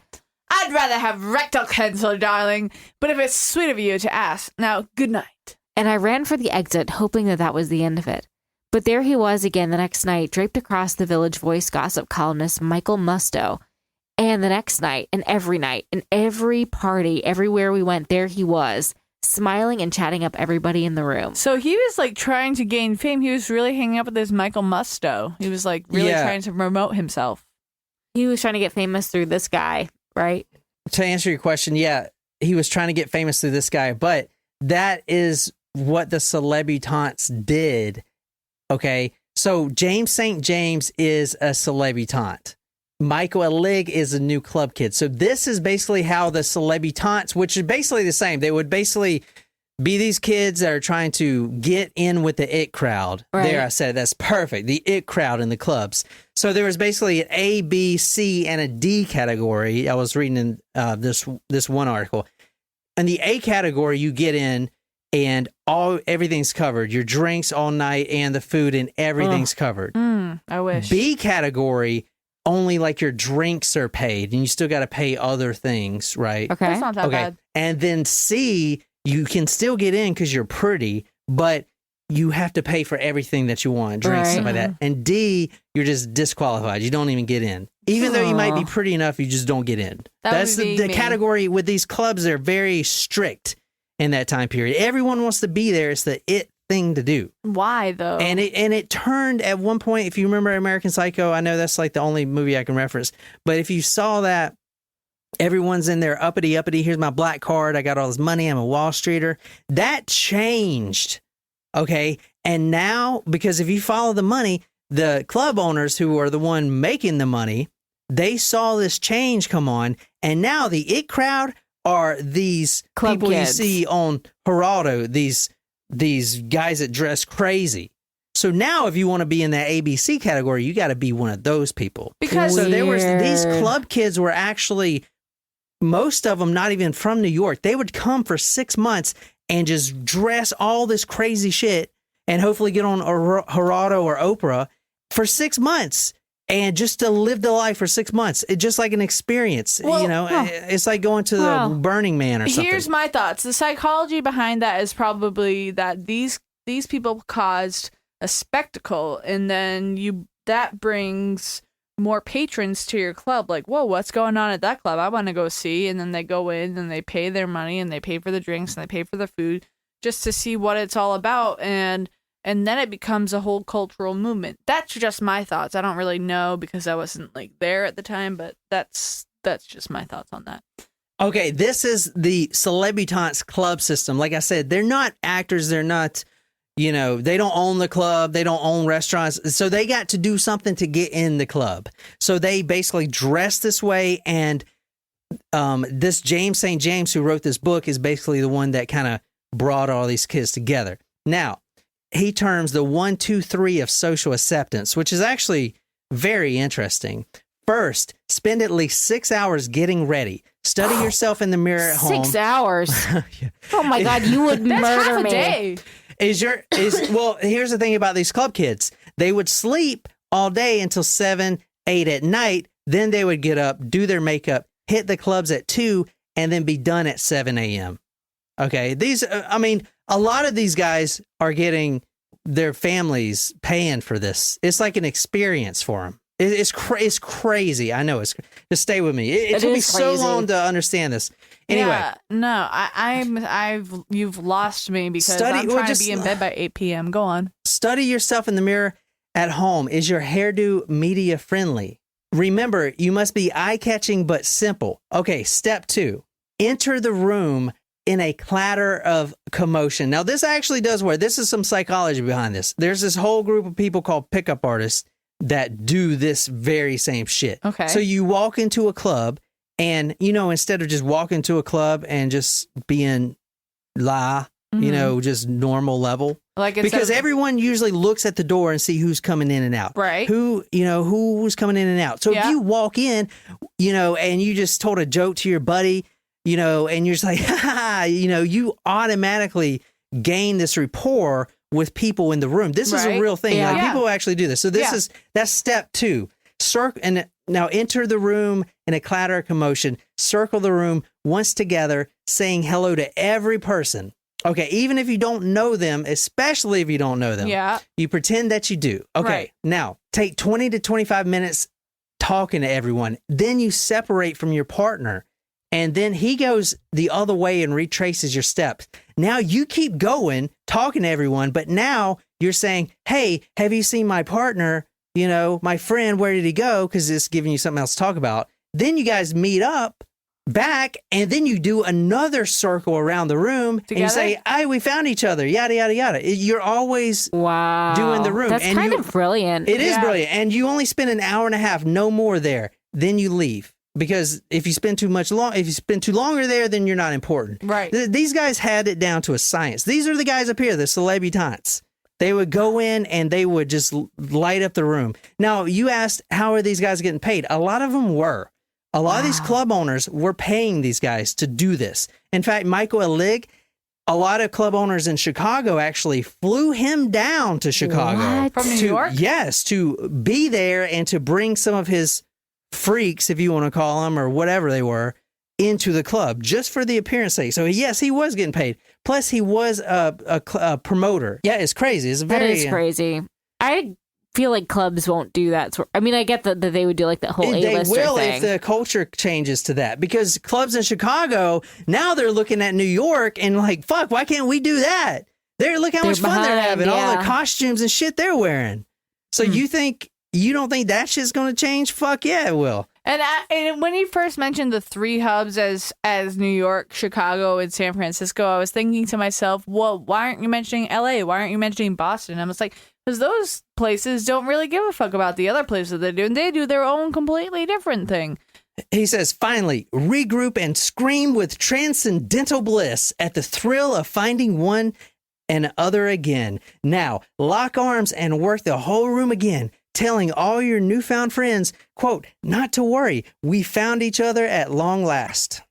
I'd rather have rectal cancer, darling. But if it's sweet of you to ask. Now, good night. And I ran for the exit, hoping that was the end of it. But there he was again the next night, draped across the Village Voice gossip columnist Michael Musto. And the next night, and every party, everywhere we went, there he was, smiling and chatting up everybody in the room. So he was like trying to gain fame. He was really hanging out with this Michael Musto. He was like really trying to promote himself. He was trying to get famous through this guy, right? To answer your question, yeah, he was trying to get famous through this guy, but that is what the celebritantes did. Okay, so James St. James is a celebutante. Michael Alig is a new club kid. So this is basically how the celebutantes, which is basically the same, they would basically be these kids that are trying to get in with the it crowd. Right. There, I said that's perfect. The it crowd in the clubs. So there was basically an A, B, C, and a D category. I was reading in this one article. In the A category, you get in and everything's covered. Your drinks all night and the food and everything's covered. I wish. B category, only like your drinks are paid and you still got to pay other things, right? Okay. That's not that Okay. bad. And then C, you can still get in because you're pretty, but you have to pay for everything that you want, drinks, Right. stuff like that. And D, you're just disqualified. You don't even get in. Even though you might be pretty enough, you just don't get in. That That's would be the me. category with these clubs. They're very strict in that time period. Everyone wants to be there. It's the it thing to do. Why though? And it turned at one point, if you remember American Psycho, I know that's like the only movie I can reference, but if you saw that, everyone's in there uppity, here's my black card, I got all this money, I'm a Wall Streeter. That changed, okay? And now, because if you follow the money, the club owners who are the one making the money, they saw this change come on, and now the it crowd are these Club people kids. you see on Geraldo, these guys that dress crazy. So now if you want to be in that ABC category, you got to be one of those people. Because so there was these Weird. club kids were actually, most of them not even from New York. They would come for 6 months and just dress all this crazy shit and hopefully get on Gerardo or Oprah for 6 months. And just to live the life for 6 months, it's just like an experience, Well, you know. It's like going to the Burning Man or something. Here's my thoughts. The psychology behind that is probably that these people caused a spectacle, and then that brings more patrons to your club. Like, whoa, what's going on at that club? I want to go see. And then they go in and they pay their money and they pay for the drinks and they pay for the food just to see what it's all about. And then it becomes a whole cultural movement. That's just my thoughts. I don't really know because I wasn't like there at the time, but that's just my thoughts on that. Okay, this is the Celebritantes club system. Like I said, they're not actors. They're not, you know, they don't own the club. They don't own restaurants. So they got to do something to get in the club. So they basically dress this way. And this James St. James, who wrote this book, is basically the one that kind of brought all these kids together. Now, he terms the 1, 2, 3 of social acceptance, which is actually very interesting. First, spend at least 6 hours getting ready. Study yourself in the mirror at home. 6 hours. Oh my God, you would That's murder half a me. day. Well, here's the thing about these club kids. They would sleep all day until 7, 8 at night. Then they would get up, do their makeup, hit the clubs at 2, and then be done at 7 a.m. Okay, a lot of these guys are getting their families paying for this. It's like an experience for them. It's crazy. I know. Just stay with me. It took me so crazy. long to understand this. Anyway, Yeah, no, you've lost me because I'm trying to be in bed by 8 p.m. Go on. study yourself in the mirror at home. Is your hairdo media friendly? Remember, you must be eye-catching but simple. Okay, step 2. Enter the room in a clatter of commotion. Now, this actually does work. This is some psychology behind this. There's this whole group of people called pickup artists that do this very same shit. Okay. So you walk into a club and, you know, instead of just walking to a club and just being you know, just normal level. Like Because everyone usually looks at the door and see who's coming in and out. Right. Who's coming in and out. So Yeah. if you walk in, you know, and you just told a joke to your buddy, you know, and you're just like, you know, you automatically gain this rapport with people in the room. This is a Right. real thing. Yeah. Like Yeah. people actually do this. So that's step 2. And now enter the room in a clatter of commotion. Circle the room once together, saying hello to every person. Okay, even if you don't know them, especially if you don't know them. Yeah. You pretend that you do. Okay, Right. Now take 20 to 25 minutes talking to everyone. Then you separate from your partner. And then he goes the other way and retraces your steps. Now you keep going, talking to everyone, but now you're saying, hey, have you seen my partner? You know, my friend, where did he go? Because it's giving you something else to talk about. Then you guys meet up back, and then you do another circle around the room. And you Together? say, hey, we found each other, yada, yada, yada. You're always Wow. doing the room. That's And kind you- of brilliant. It is Yeah. brilliant. And you only spend an hour and a half, no more there. Then you leave. Because if you spend too longer there, then you're not important. Right. These guys had it down to a science. These are the guys up here, the celebritantes. They would go in and they would just light up the room. Now, you asked, how are these guys getting paid? A lot of them were. A lot of these club owners were paying these guys to do this. In fact, Michael Alig, a lot of club owners in Chicago actually flew him down to Chicago. What? From New York? Yes, to be there and to bring some of his freaks, if you want to call them, or whatever they were, into the club just for the appearance sake. So yes, he was getting paid. Plus, he was a promoter. Yeah, it's crazy. It's That very is crazy. I feel like clubs won't do that. I mean, I get that they would do like that whole They A-lister will thing. if the culture changes to that, because clubs in Chicago now they're looking at New York and like, fuck, why can't we do that? Look how They're much fun they're behind, having, all yeah. the costumes and shit they're wearing. So you don't think that shit's gonna change? Fuck yeah, it will. And when you first mentioned the 3 hubs as New York, Chicago, and San Francisco, I was thinking to myself, well, why aren't you mentioning LA? Why aren't you mentioning Boston? I was like, because those places don't really give a fuck about the other places they're doing. They do their own completely different thing. He says, finally, regroup and scream with transcendental bliss at the thrill of finding one and other again. Now, lock arms and work the whole room again, telling all your newfound friends, quote, not to worry, we found each other at long last.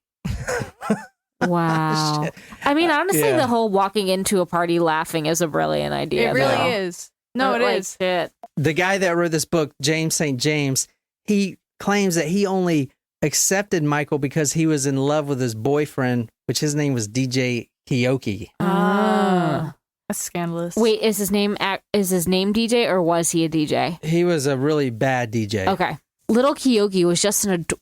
Wow. I mean, honestly, Yeah. the whole walking into a party laughing is a brilliant idea. It really though. is. No, it Like, is. shit. The guy that wrote this book, James St. James, he claims that he only accepted Michael because he was in love with his boyfriend, which his name was DJ Kiyoki. Ah. That's scandalous. Wait, is his name DJ or was he a DJ? He was a really bad DJ. Okay. Little Kiyoki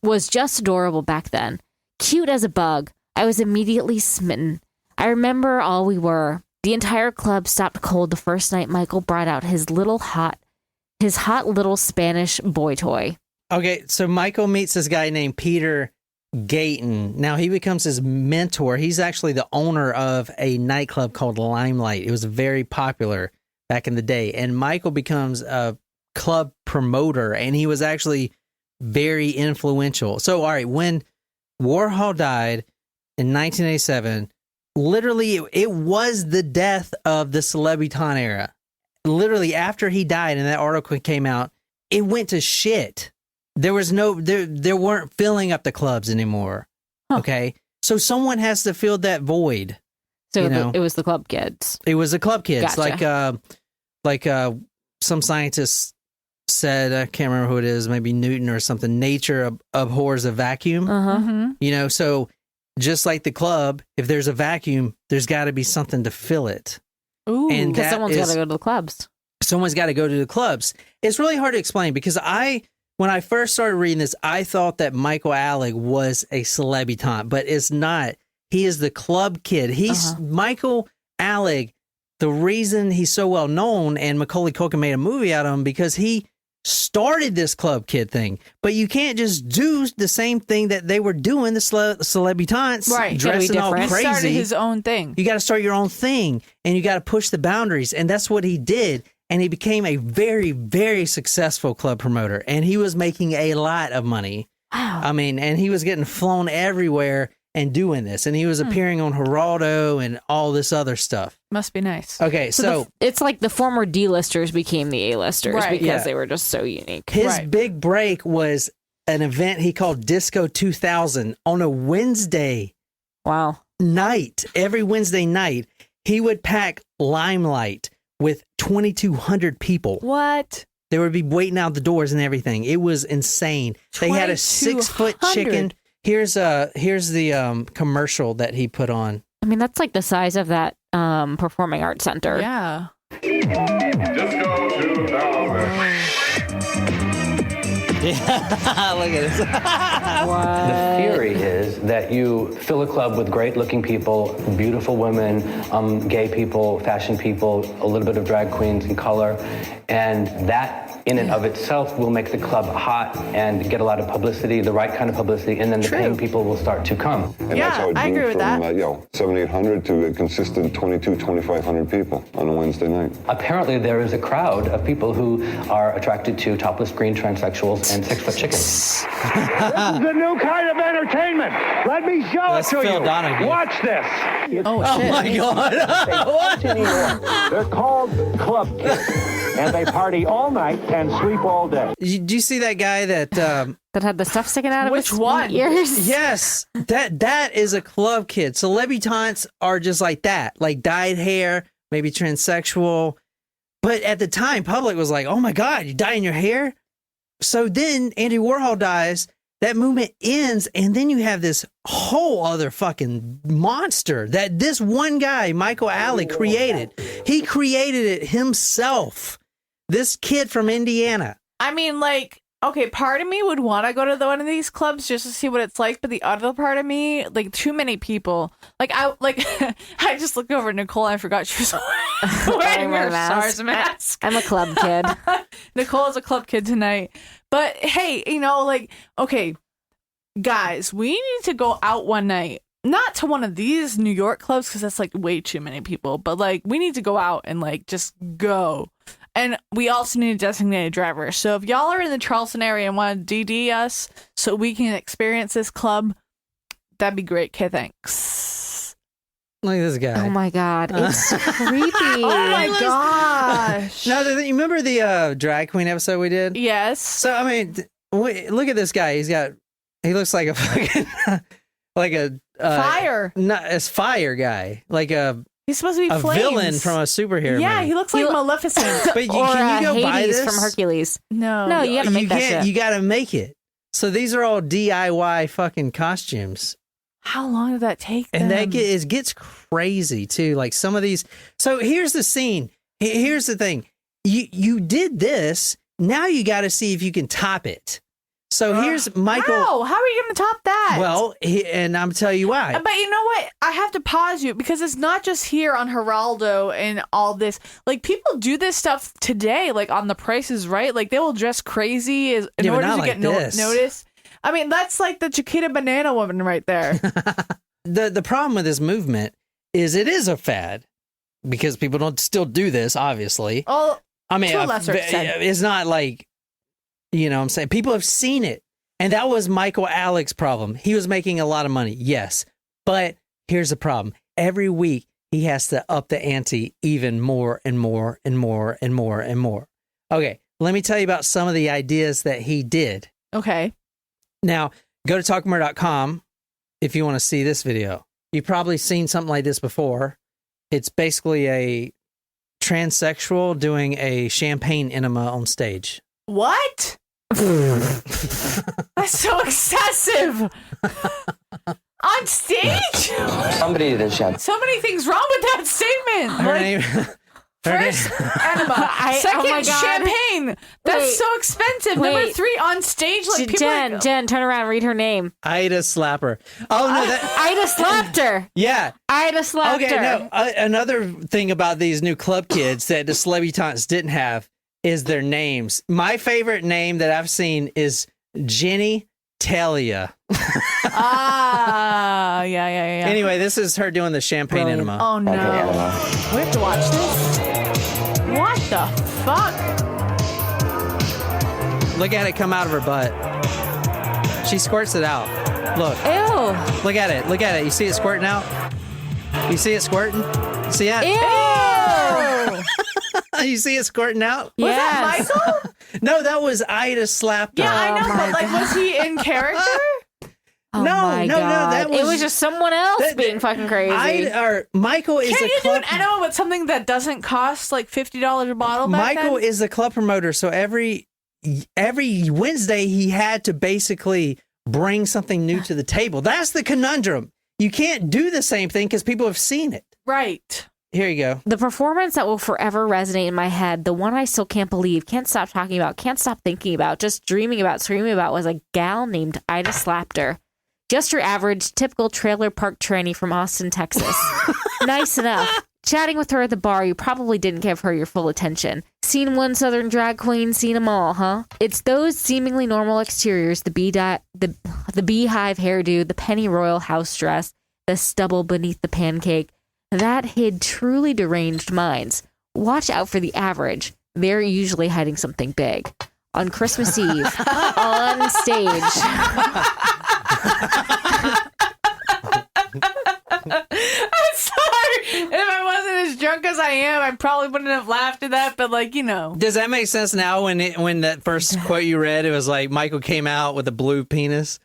was just adorable back then. Cute as a bug. I was immediately smitten. I remember all we were. The entire club stopped cold the first night Michael brought out his hot little Spanish boy toy. Okay, so Michael meets this guy named Peter Gayton. Now he becomes his mentor. He's actually the owner of a nightclub called Limelight. It was very popular back in the day. And Michael becomes a club promoter, and he was actually very influential. So, all right, when Warhol died in 1987, literally it was the death of the Celebuton era. Literally after he died and that article came out, it went to shit. There weren't filling up the clubs anymore. Huh. Okay. So someone has to fill that void. So You know? it was the club kids. It was the club kids. Gotcha. Like some scientists said, I can't remember who it is, maybe Newton or something, nature abhors a vacuum. Uh-huh. So just like the club, if there's a vacuum, there's got to be something to fill it. Ooh. And Because that someone's got is- to go to the clubs. Someone's got to go to the clubs. It's really hard to explain because when I first started reading this, I thought that Michael Alig was a celebutant, but it's not. He is the club kid. He's Michael Alig. The reason he's so well known, and Macaulay Culkin made a movie out of him, because he started this club kid thing. But you can't just do the same thing that they were doing, the celebutants, Right. dressing all different. He started crazy. his own thing. You got to start your own thing, and you got to push the boundaries, and that's what he did. And he became a very, very successful club promoter, and he was making a lot of money. Wow. I mean, and he was getting flown everywhere and doing this, and he was appearing on Geraldo and all this other stuff. Must be nice. Okay, so It's like the former D-listers became the A-listers Right. because Yeah. they were just so unique. his Right. big break was an event he called Disco 2000 on a Wednesday Wow. night. Every Wednesday night, he would pack Limelight with 2,200 people. What? They would be waiting out the doors and everything. It was insane. They had a 6-foot 2,200. chicken. Here's the commercial that he put on. I mean, that's like the size of that performing arts center. Yeah. Look at this. The theory is that you fill a club with great-looking people, beautiful women, gay people, fashion people, a little bit of drag queens and color, and that in and of itself will make the club hot and get a lot of publicity, the right kind of publicity, and then the paying people will start to come. And Yeah, that's how it I grew agree with from, that. 700-800 to a consistent 2,500 people on a Wednesday night. Apparently, there is a crowd of people who are attracted to topless green transsexuals and 6-foot chickens. The new kind of entertainment. Let me show That's it to Phil you. Donahue. Watch this. Oh, shit. My God. They're called Club Kids, and they party all night and sleep all day. Did you see that guy that? That had the stuff sticking out of Which his one? ears. Yes, that is a club kid. Celebutants are just like that, like dyed hair, maybe transsexual. But at the time, public was like, "Oh my God, you dyeing your hair?" So then Andy Warhol dies. That movement ends, and then you have this whole other fucking monster that this one guy, Michael Alig, created. He created it himself. This kid from Indiana. I mean, like, okay, part of me would want to go to one of these clubs just to see what it's like, but the other part of me, like, too many people. Like, I just looked over at Nicole and I forgot she was wearing her SARS mask. I'm a club kid. Nicole is a club kid tonight. But hey, like, okay, guys, we need to go out one night. Not to one of these New York clubs because that's like way too many people, but like we need to go out and like just go. And we also need a designated driver. So if y'all are in the Charleston area and want to DD us so we can experience this club, that'd be great. Okay, thanks. Look at this guy. Oh my God. It's creepy. Oh my gosh. Now, you remember the drag queen episode we did? Yes. So, I mean, look at this guy. He looks like a fucking, like a Fire. It's fire guy. Like He's supposed to be a flames. villain from a superhero Yeah, movie. he looks like Maleficent. But Or can you go Hades buy this? from Hercules. No, you gotta make that shit. You gotta make it. So these are all DIY fucking costumes. How long did that take And them? it gets crazy too. Like some of these. So here's the scene. Here's the thing. You did this. Now you got to see if you can top it. So here's Michael. How are you going to top that? Well, and I'm tell you why. But you know what? I have to pause you because it's not just here on Geraldo and all this. Like, people do this stuff today, like on The Price is Right. Like, they will dress crazy in Yeah, but order not to like get this. noticed. I mean, that's like the Chiquita Banana Woman right there. The problem with this movement is it is a fad because people don't still do this, obviously. Oh, I mean, to a lesser extent. it's not like, you know what I'm saying? People have seen it. And that was Michael Alig's problem. He was making a lot of money, yes. But here's the problem. Every week, he has to up the ante even more and more and more and more and more. Okay, let me tell you about some of the ideas that he did. Okay. Now, go to talkmore.com if you want to see this video. You've probably seen something like this before. It's basically a transsexual doing a champagne enema on stage. What? That's so excessive. On stage? Somebody did shit. So many things wrong with that statement. Her Like, name... First, enema. Second, oh my God. champagne. That's Wait. so expensive. Number Wait. 3, on stage, like people. Jen, turn around, read her name. Ida Slapper. Oh, no, that... Ida slapped her. Yeah. Ida slapped Okay, her. no. Another thing about these new club kids that the celebrities didn't have is their names. My favorite name that I've seen is Jenny Talia. Yeah. Anyway, this is her doing the champagne enema. Oh no. We have to watch this. What the fuck? Look at it come out of her butt. She squirts it out. Look. Ew. Look at it. Look at it. You see it squirting out? You see it squirting? See that? Ew. You see it squirting out? Was that Michael? No, that was Ida Slapper. Yeah, I know, my but like, was he in character? Oh No, my no, God. that It was- was just someone else being fucking crazy. Michael is Can't a you do club. an enema with something that doesn't cost like $50 a bottle back Michael then? is the club promoter, so every Wednesday he had to basically bring something new to the table. That's the conundrum. You can't do the same thing because people have seen it. Right. Here you go. The performance that will forever resonate in my head, the one I still can't believe, can't stop talking about, can't stop thinking about, just dreaming about, screaming about, was a gal named Ida Slapter. Just your average, typical trailer park tranny from Austin, Texas. Nice enough. Chatting with her at the bar, you probably didn't give her your full attention. Seen one Southern drag queen, seen them all, huh? It's those seemingly normal exteriors, the beehive hairdo, the pennyroyal house dress, the stubble beneath the pancake, that hid truly deranged minds. Watch out for the average. They're usually hiding something big. On Christmas Eve, on stage. I'm sorry. If I wasn't as drunk as I am, I probably wouldn't have laughed at that, but like, you know. Does that make sense now when that first quote you read, it was like Michael came out with a blue penis?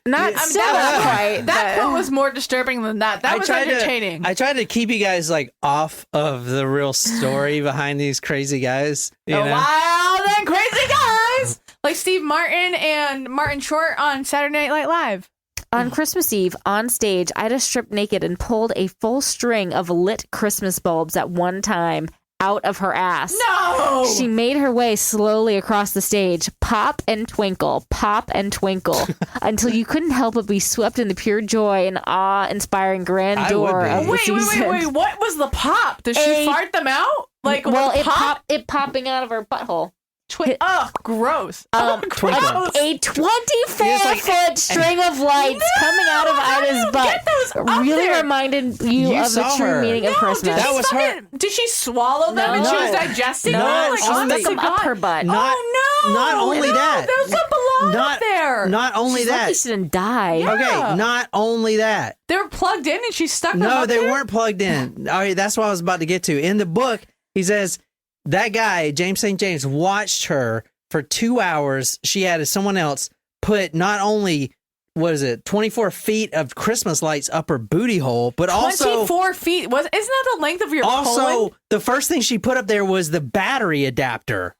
Not quite. That quote was more disturbing than that. That was entertaining. I tried to keep you guys like off of the real story behind these crazy guys. You know? Wild and crazy guys. Like Steve Martin and Martin Short on Saturday Night Live. On Christmas Eve, on stage, Ida stripped naked and pulled a full string of lit Christmas bulbs at one time out of her ass. No! She made her way slowly across the stage, pop and twinkle, until you couldn't help but be swept in the pure joy and awe-inspiring grandeur of the season. Wait, what was the pop? Did she fart them out? Like, well, was it popping out of her butthole. Oh, gross. Twinkle. A 24-foot string of lights coming out of Ida's butt Get those up really there. reminded you of the saw true her. meaning of Christmas. That was her. Did she swallow them and she was digesting them? No, Like, she honest stuck to them up God. her butt. Not- Oh no! not only that. Those don't belong Not- up there. her. Not only She's that. lucky she didn't die. Yeah. Okay, not only that. They were plugged in and she stuck them No, up they there? weren't plugged in. All right, that's what I was about to get to. In the book, he says that guy, James St. James, watched her for 2 hours. She had someone else put not only, 24 feet of Christmas lights up her booty hole, but also 24 feet. Isn't that the length of your also colon? the first thing she put up there was the battery adapter.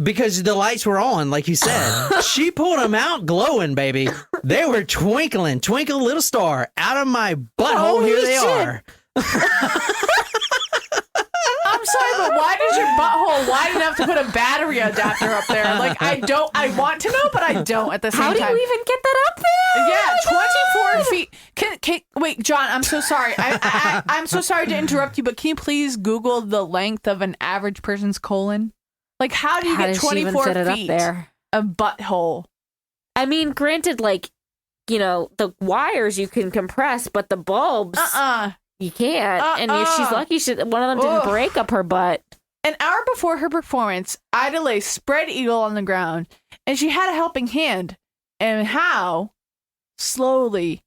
Because the lights were on, like you said. She pulled them out glowing, baby. They were twinkling. Twinkle, little star. Out of my butthole, Holy here they shit. are. I'm sorry, but why does your butthole wide enough to put a battery adapter up there? Like, I want to know, but I don't at the same How do time. you even get that up there? Yeah, 24 feet. Wait, John, I'm so sorry. I'm so sorry to interrupt you, but can you please Google the length of an average person's colon? Like, how do you get does she even 24 fit it up feet there? of butthole? I mean, granted, like, the wires you can compress, but the bulbs, you can't. And she's lucky one of them didn't break up her butt. An hour before her performance, Ida lay spread eagle on the ground, and she had a helping hand. And how? Slowly,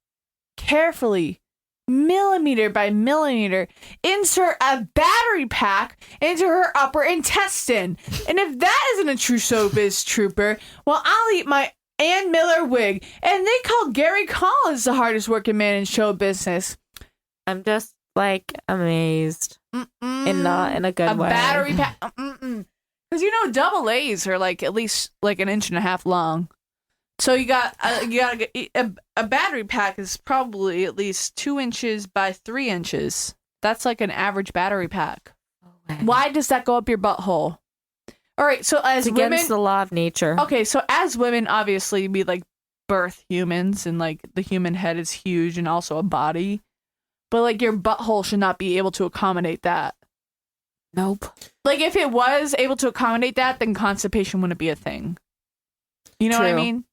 carefully, millimeter by millimeter, insert a battery pack into her upper intestine. And if that isn't a true showbiz trooper, well, I'll eat my Ann Miller wig. And they call Gary Collins the hardest working man in show business. I'm just, like, amazed. And not in a good way. A battery pack. Because, double A's are, like, at least, like, an inch and a half long. So you gotta get a battery pack is probably at least 2 inches by 3 inches. That's like an average battery pack. Why does that go up your butthole? All right, so as It's women, against the law of nature. okay, so as women, obviously we like birth humans, and like the human head is huge and also a body, but like your butthole should not be able to accommodate that. Nope. Like if it was able to accommodate that, then constipation wouldn't be a thing. You know what I True. mean?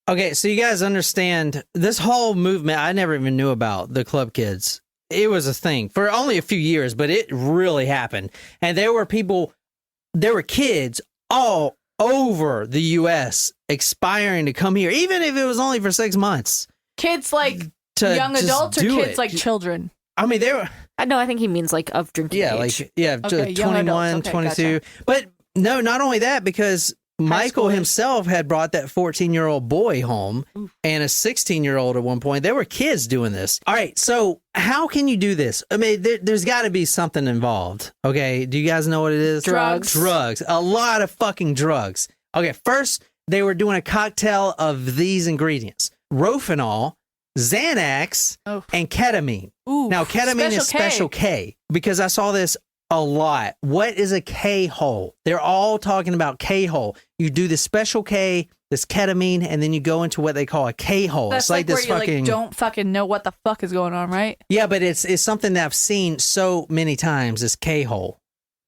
Okay, so you guys understand this whole movement I never even knew about, the Club Kids. It was a thing for only a few years, but it really happened. And there were kids all over the U.S. aspiring to come here, even if it was only for 6 months. Kids like To young just adults or do kids it. like children? I mean, they were... No, I think he means like of drinking age. Okay, young 21, adults. Okay, 22. But no, not only that, because Michael himself had brought that 14-year-old boy home and a 16-year-old at one point. There were kids doing this. All right, so how can you do this? I mean, there's got to be something involved. Okay, do you guys know what it is? Drugs. Drugs. A lot of fucking drugs. Okay, first, they were doing a cocktail of these ingredients. Rofinol, Xanax, and ketamine. Ooh, now, ketamine is special K because I saw this a lot. What is a K-hole? They're all talking about K-hole. You do the special K, this ketamine, and then you go into what they call a K-hole. That's It's like where this you fucking... like don't fucking know what the fuck is going on, right? Yeah, but it's something that I've seen so many times, this K-hole.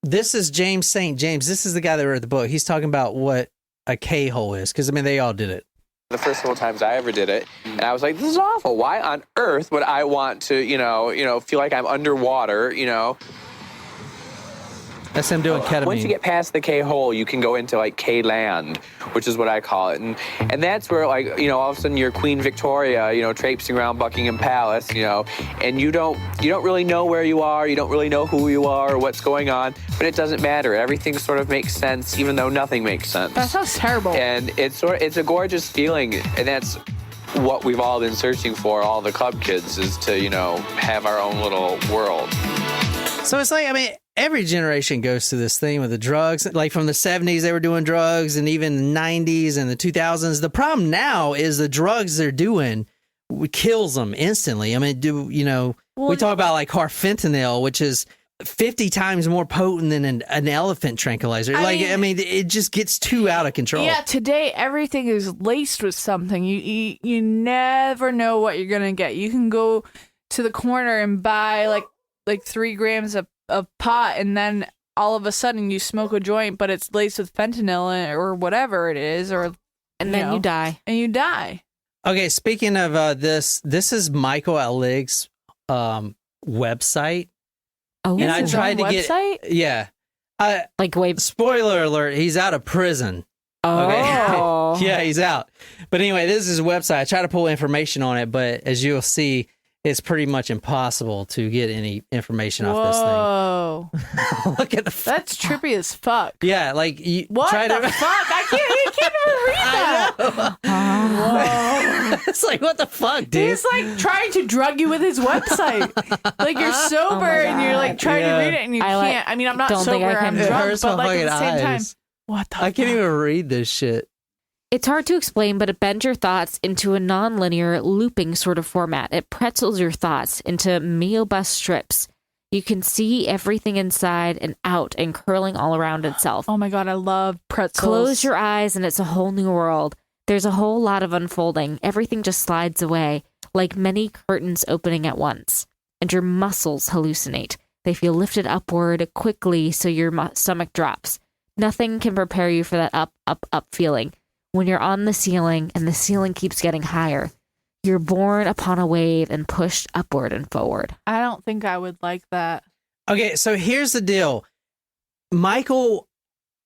This is James St. James. This is the guy that wrote the book. He's talking about what a K-hole is, because, I mean, they all did it. The first couple times I ever did it, and I was like, this is awful. Why on earth would I want to, feel like I'm underwater, That's him doing ketamine. Once you get past the K-hole, you can go into, like, K-land, which is what I call it. And that's where, like, all of a sudden you're Queen Victoria, traipsing around Buckingham Palace, and you don't really know where you are, you don't really know who you are or what's going on, but it doesn't matter. Everything sort of makes sense, even though nothing makes sense. That sounds terrible. And it's a gorgeous feeling, and that's what we've all been searching for, all the club kids, is to, have our own little world. So it's like, I mean, every generation goes through this thing with the drugs. Like from the 70s, they were doing drugs, and even the 90s and the 2000s. The problem now is the drugs they're doing kills them instantly. I mean, we talk about like carfentanil, which is 50 times more potent than an elephant tranquilizer. I mean, it just gets too out of control. Yeah, today everything is laced with something. You never know what you're gonna get. You can go to the corner and buy like 3 grams of pot, and then all of a sudden you smoke a joint, but it's laced with fentanyl or whatever it is, and then you die. And you die. Okay, speaking of this is Michael Alig's website. Oh, and I tried to website? get, yeah. Like, wait. Spoiler alert, he's out of prison. Oh. Yeah, he's out. But anyway, this is his website. I try to pull information on it, but as you'll see, it's pretty much impossible to get any information off this thing. Look at the That's trippy as fuck. Yeah, like you What try the to fuck? You can't even read that. Whoa. It's like, what the fuck, dude? He's like trying to drug you with his website. Like you're sober and you're like trying to read it and you can't. I mean, I'm not don't think sober. I I'm can- It drunk, hurts but my like at the fucking same time, eyes. what the I can't even read this shit. It's hard to explain, but it bends your thoughts into a non-linear, looping sort of format. It pretzels your thoughts into meobus strips. You can see everything inside and out and curling all around itself. Oh my God, I love pretzels. Close your eyes and it's a whole new world. There's a whole lot of unfolding. Everything just slides away, like many curtains opening at once. And your muscles hallucinate. They feel lifted upward quickly, so your stomach drops. Nothing can prepare you for that up, up, up feeling. When you're on the ceiling and the ceiling keeps getting higher, you're borne upon a wave and pushed upward and forward. I don't think I would like that. Okay, so here's the deal. Michael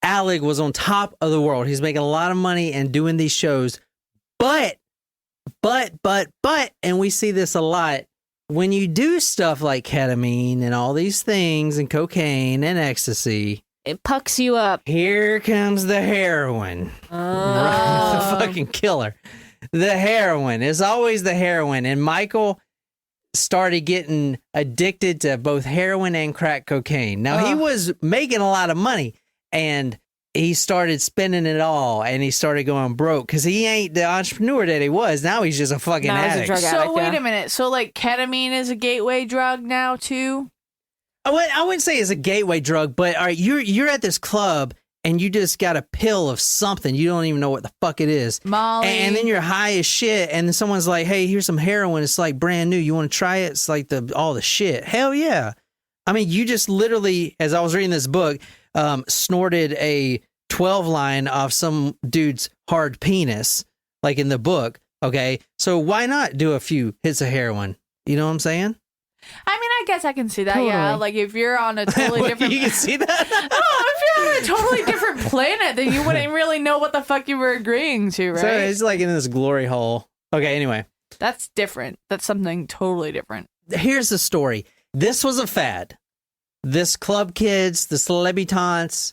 Alig was on top of the world. He's making a lot of money and doing these shows. But, and we see this a lot, when you do stuff like ketamine and all these things and cocaine and ecstasy, it pucks you up. Here comes the heroin. The fucking killer. The heroin. It's always the heroin. And Michael started getting addicted to both heroin and crack cocaine. Now, he was making a lot of money, and he started spending it all, and he started going broke because he ain't the entrepreneur that he was. Now he's just a fucking addict. So wait a minute. So like ketamine is a gateway drug now too? I wouldn't say it's a gateway drug, but all right, you're at this club and you just got a pill of something. You don't even know what the fuck it is. Molly. And then you're high as shit, and then someone's like, hey, here's some heroin. It's like brand new. You want to try it? It's like all the shit. Hell yeah. I mean, you just literally, as I was reading this book, snorted a 12 line off some dude's hard penis, like in the book. Okay. So why not do a few hits of heroin? You know what I'm saying? I mean, I guess I can see that. Yeah, like if you're on a totally different. You can see that? If you're on a totally different planet, then you wouldn't really know what the fuck you were agreeing to, right? So it's like in this glory hole. Okay, anyway. That's different. That's something totally different. Here's the story. This was a fad. This club kids, the celebritants,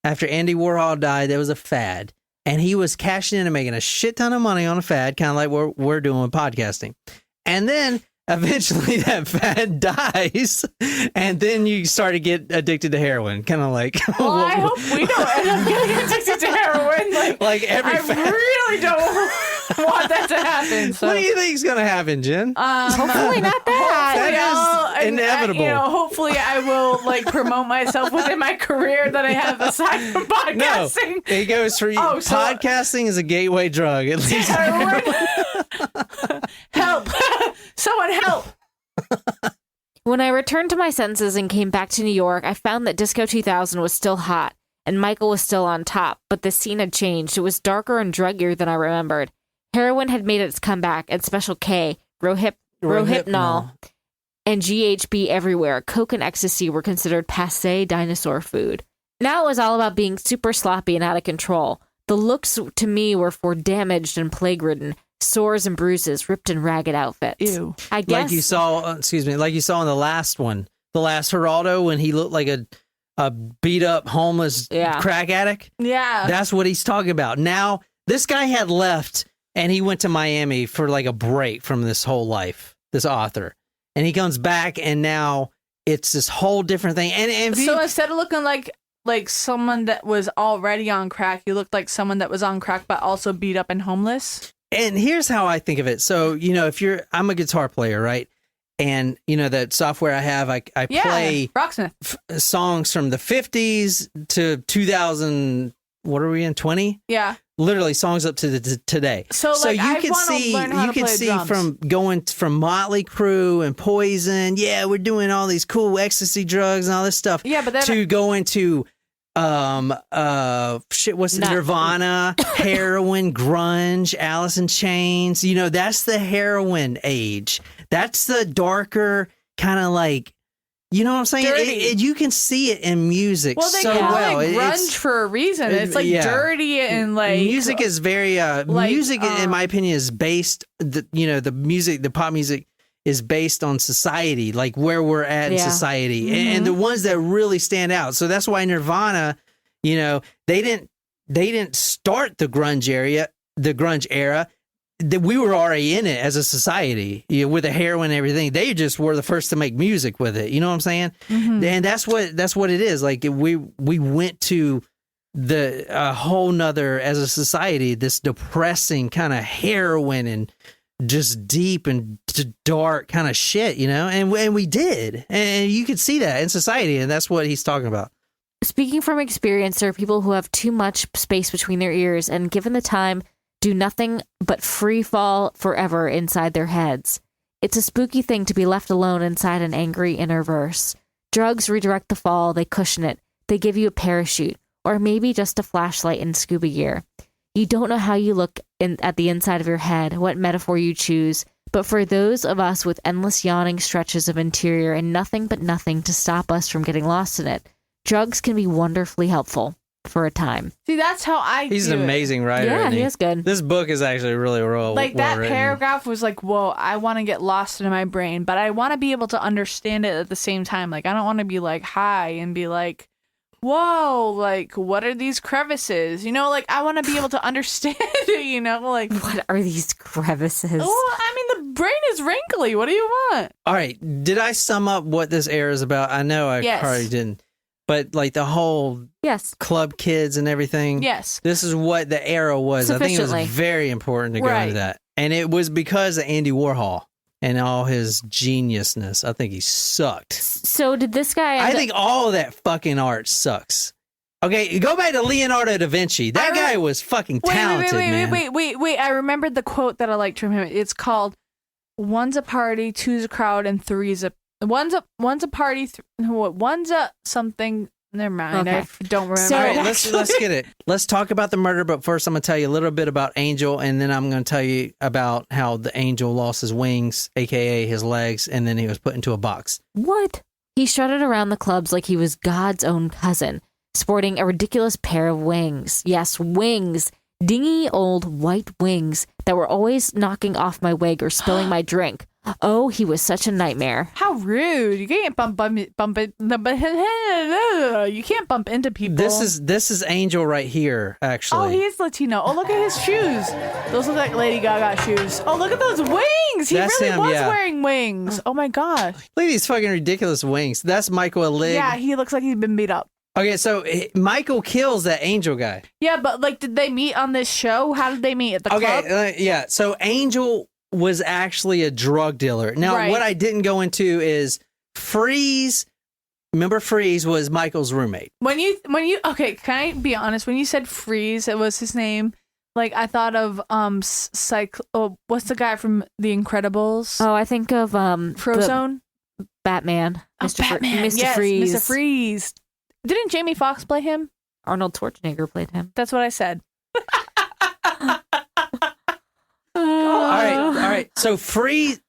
after Andy Warhol died, there was a fad. And he was cashing in and making a shit ton of money on a fad, kind of like what we're doing with podcasting. And then eventually that fad dies, and then you start to get addicted to heroin, kind of like. Well, I hope we don't end up getting addicted to heroin. Like every I really don't want that to happen. So. What do you think is going to happen, Jen? Hopefully not that. That is inevitable. Hopefully I will like promote myself within my career that I have aside from podcasting. No, it goes for you. Podcasting is a gateway drug. At least. Help! Someone help! When I returned to my senses and came back to New York, I found that Disco 2000 was still hot and Michael was still on top, but the scene had changed. It was darker and druggier than I remembered. Heroin had made its comeback, and Special K, Rohypnol, and GHB everywhere. Coke and ecstasy were considered passé dinosaur food. Now it was all about being super sloppy and out of control. The looks to me were for damaged and plague-ridden, sores and bruises, ripped and ragged outfits. Ew. I guess. Like you saw, like you saw in the last one, the last Geraldo, when he looked like a beat up homeless crack addict. Yeah. That's what he's talking about. Now, this guy had left and he went to Miami for like a break from this whole life, this author. And he comes back and now it's this whole different thing. And so instead of looking like someone that was already on crack, you looked like someone that was on crack but also beat up and homeless. And here's how I think of it. So, I'm a guitar player, right? And, that software I have, I play songs from the 50s to 2000, what are we in, 20? Yeah. Literally songs up to today. So you can see from going from Motley Crue and Poison, we're doing all these cool ecstasy drugs and all this stuff. Yeah, but then to go into Nirvana, heroin, grunge, Alice in Chains. That's the heroin age. That's the darker kind of like, You know what I'm saying? Dirty. You can see it in music Well, they so call well. it grunge for a reason. It's like dirty and like music is very music in my opinion is based the pop music is based on society, like where we're at in society, and the ones that really stand out. So that's why Nirvana, they didn't start the grunge era. That we were already in it as a society, with the heroin and everything. They just were the first to make music with it. You know what I'm saying? And that's what it is. Like we went to a whole nother, as a society, this depressing kind of heroin and just deep and dark kind of shit, and we did, and you could see that in society, and that's what he's talking about. Speaking from experience, there are people who have too much space between their ears and, given the time, do nothing but free fall forever inside their heads. It's a spooky thing to be left alone inside an angry inner verse. Drugs redirect the fall, they cushion it, they give you a parachute, or maybe just a flashlight and scuba gear. You don't know how you look at the inside of your head, what metaphor you choose, but for those of us with endless yawning stretches of interior and nothing but nothing to stop us from getting lost in it, drugs can be wonderfully helpful. For a time. See, that's how I He's an amazing writer. Yeah, he is good. This book is actually really like well that written. paragraph was like, whoa, I want to get lost in my brain, but I want to be able to understand it at the same time. Like, I don't want to be like high and be like, whoa, like, what are these crevices? Like, I want to be able to understand it, like, what are these crevices? Oh, I mean, the brain is wrinkly. What do you want? All right, did I sum up what this era is about? I know I probably didn't. But like the whole club kids and everything. Yes. This is what the era was. I think it was very important to go into that. And it was because of Andy Warhol and all his geniusness. I think he sucked. So did this guy... I think all of that fucking art sucks. Okay, go back to Leonardo da Vinci. That guy was fucking talented, man. Wait. I remembered the quote that I liked from him. It's called, one's a party, two's a crowd, and three's a... One's a party, one's a something. Never mind. Okay. I don't remember. So let's get it. Let's talk about the murder, but first I'm going to tell you a little bit about Angel, and then I'm going to tell you about how the angel lost his wings, aka his legs, and then he was put into a box. What? He strutted around the clubs like he was God's own cousin, sporting a ridiculous pair of wings. Yes, wings. Dingy old white wings that were always knocking off my wig or spilling my drink. Oh, he was such a nightmare. How rude. You can't bump you can't bump into people. This is Angel right here, actually. Oh, he is Latino. Oh, look at his shoes. Those look like Lady Gaga shoes. Oh, look at those wings. He That's really him, was yeah. wearing wings. Oh my gosh. Look at these fucking ridiculous wings. That's Michael Alig. Yeah, he looks like he's been beat up. Okay, so Michael kills that Angel guy. Yeah, but like, did they meet on this show? How did they meet at the club? Okay, yeah. So Angel was actually a drug dealer. Now, what I didn't go into is Freeze. Remember, Freeze was Michael's roommate. When you okay, can I be honest? When you said Freeze, it was his name. Like, I thought of what's the guy from The Incredibles? Oh, I think of Frozone, Batman, Mr. Batman, Mr. yes, Freeze. Mr. Freeze. Didn't Jamie Foxx play him? Arnold Schwarzenegger played him. That's what I said. All right. So Freeze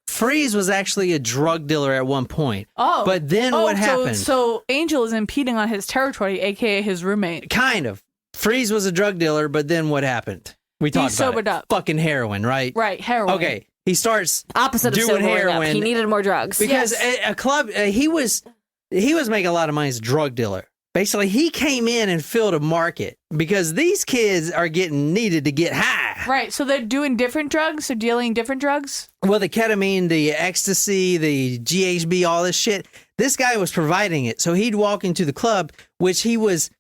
was actually a drug dealer at one point. Oh, but then what happened? So Angel is impeding on his territory, aka his roommate. Kind of. Freeze was a drug dealer, but then what happened? We talked about sobered up. Fucking heroin, right? Right, heroin. Okay, he starts opposite of doing sobering heroin. up. He needed more drugs because a club. He was making a lot of money as a drug dealer. Basically, he came in and filled a market because these kids are needed to get high. Right, so they're doing different drugs? They're dealing different drugs? Well, the ketamine, the ecstasy, the GHB, all this shit, this guy was providing it. So he'd walk into the club, which he was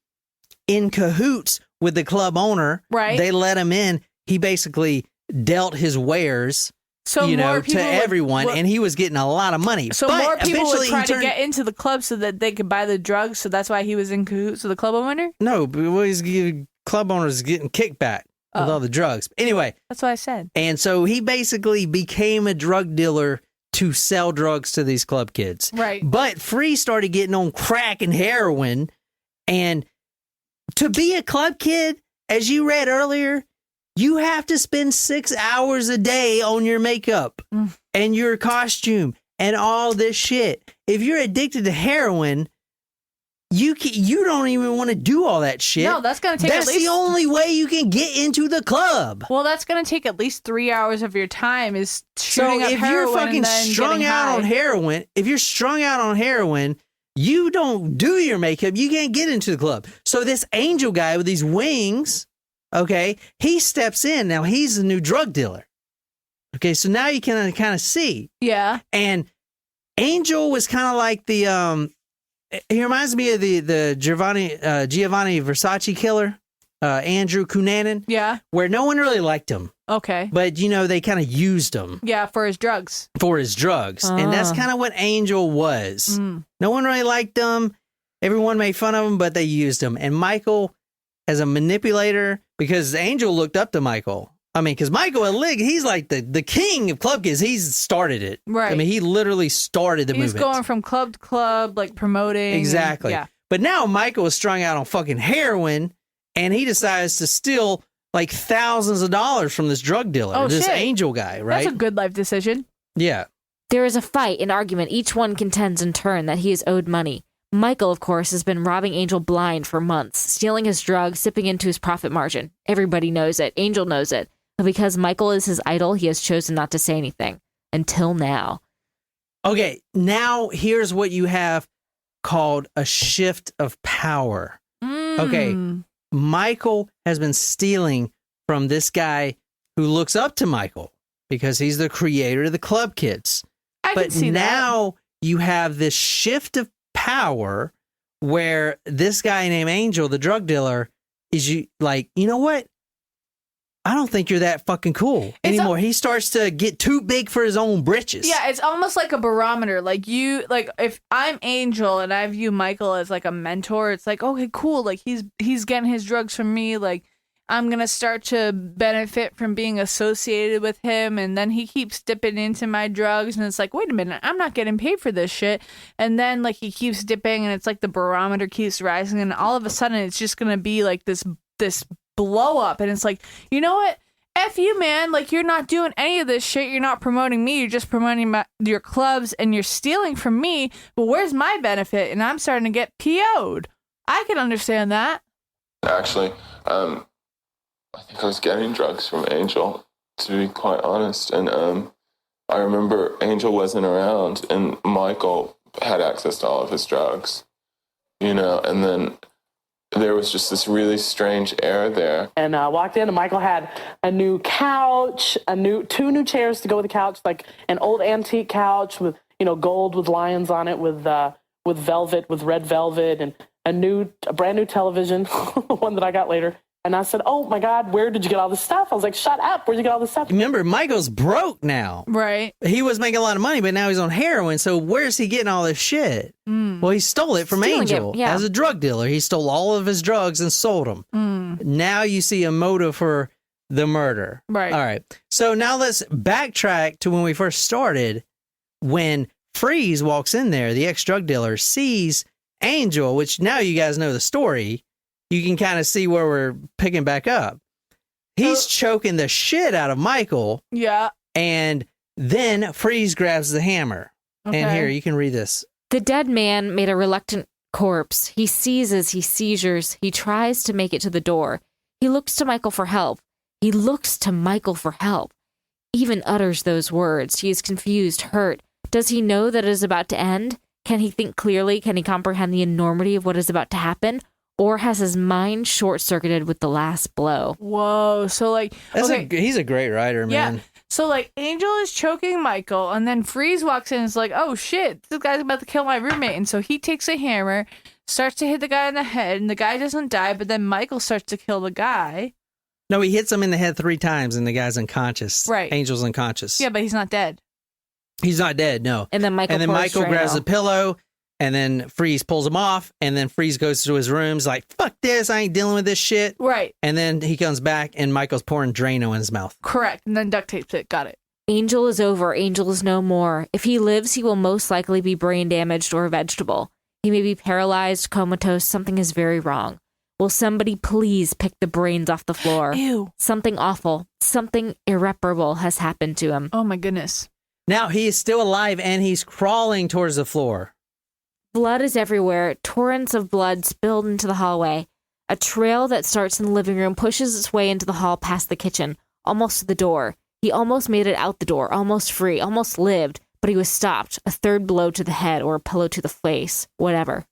in cahoots with the club owner. Right. They let him in. He basically dealt his wares. So to everyone, and he was getting a lot of money. So but more people would try to get into the club so that they could buy the drugs. So that's why he was in cahoots with the club owner. No, but club owners getting kickback with all the drugs. Anyway, that's what I said. And so he basically became a drug dealer to sell drugs to these club kids. Right. But Freeze started getting on crack and heroin, and to be a club kid, as you read earlier, you have to spend 6 hours a day on your makeup and your costume and all this shit. if you're addicted to heroin, you don't even want to do all that shit. No, that's going to take That's the only way you can get into the club. Well, that's going to take at least 3 hours of your time is shooting up if heroin you're fucking and then strung getting out high. on heroin, you don't do your makeup, you can't get into the club. So this angel guy with these wings, okay, he steps in. Now he's the new drug dealer. Okay, so now you can kind of see. Yeah. And Angel was kind of like the he reminds me of the Giovanni Versace killer, Andrew Cunanan. Yeah. Where no one really liked him. Okay. But they kind of used him. Yeah, for his drugs. And that's kind of what Angel was. No one really liked him. Everyone made fun of him, but they used him. And Michael, as a manipulator, because Angel looked up to Michael. I mean, because Michael Alig, he's like the king of club kids. He's started it. Right. I mean, he literally started the He's movement. going from club to club, like promoting. Exactly. Yeah. But now Michael is strung out on fucking heroin, and he decides to steal like thousands of dollars from this drug dealer, this shit. angel guy, right? That's a good life decision. Yeah. There is a fight, an argument. Each one contends in turn that he is owed money. Michael, of course, has been robbing Angel blind for months, stealing his drugs, sipping into his profit margin. Everybody knows it. Angel knows it. But because Michael is his idol, he has chosen not to say anything. Until now. Okay, now here's what you have called a shift of power. Okay, Michael has been stealing from this guy who looks up to Michael because he's the creator of the club kids. But now you have this shift of power where this guy named Angel, the drug dealer, is you know what? I don't think you're that fucking cool anymore. He starts to get too big for his own britches. Yeah, it's almost like a barometer. Like if I'm Angel and I view Michael as like a mentor, it's like, okay, cool. Like he's getting his drugs from me. Like I'm going to start to benefit from being associated with him. And then he keeps dipping into my drugs. And it's like, wait a minute, I'm not getting paid for this shit. And then like he keeps dipping and it's like the barometer keeps rising. And all of a sudden it's just going to be like this blow up. And it's like, you know what? F you, man. Like you're not doing any of this shit. You're not promoting me. You're just promoting your clubs and you're stealing from me. But where's my benefit? And I'm starting to get PO'd. I can understand that. Actually, I think I was getting drugs from Angel, to be quite honest. And I remember Angel wasn't around and Michael had access to all of his drugs, and then there was just this really strange air there. And walked in and Michael had a new couch, two new chairs to go with the couch, like an old antique couch with, gold with lions on it with velvet, with red velvet, and a brand new television, one that I got later. And I said, oh my God, where did you get all this stuff? I was like, shut up. Where'd you get all this stuff? Remember, Michael's broke now. Right. He was making a lot of money, but now he's on heroin. So where's he getting all this shit? Well, he stole it from Angel as a drug dealer. He stole all of his drugs and sold them. Now you see a motive for the murder. Right. All right. So now let's backtrack to when we first started. When Freeze walks in there, the ex-drug dealer sees Angel, which now you guys know the story. You can kind of see where we're picking back up. He's choking the shit out of Michael. Yeah. And then Freeze grabs the hammer. Okay. And here, you can read this. The dead man made a reluctant corpse. He seizes, he seizures, he tries to make it to the door. He looks to Michael for help. Even utters those words. He is confused, hurt. Does he know that it is about to end? Can he think clearly? Can he comprehend the enormity of what is about to happen? Or has his mind short-circuited with the last blow? Whoa. So, like... He's a great writer, man. Yeah. So, like, Angel is choking Michael, and then Freeze walks in and is like, oh, shit, this guy's about to kill my roommate. And so he takes a hammer, starts to hit the guy in the head, and the guy doesn't die, but then Michael starts to kill the guy. No, he hits him in the head 3 times, and the guy's unconscious. Right. Angel's unconscious. Yeah, but he's not dead. He's not dead, no. And then Michael grabs a pillow, and then Freeze pulls him off, and then Freeze goes to his room, like, fuck this, I ain't dealing with this shit. Right. And then he comes back, and Michael's pouring Drano in his mouth. Correct. And then duct tapes it. Got it. Angel is over. Angel is no more. If he lives, he will most likely be brain damaged or vegetable. He may be paralyzed, comatose. Something is very wrong. Will somebody please pick the brains off the floor? Ew. Something awful, something irreparable has happened to him. Oh my goodness. Now he is still alive, and he's crawling towards the floor. Blood is everywhere. Torrents of blood spilled into the hallway. A trail that starts in the living room pushes its way into the hall past the kitchen, almost to the door. He almost made it out the door, almost free, almost lived, but he was stopped. A third blow to the head or a pillow to the face, whatever.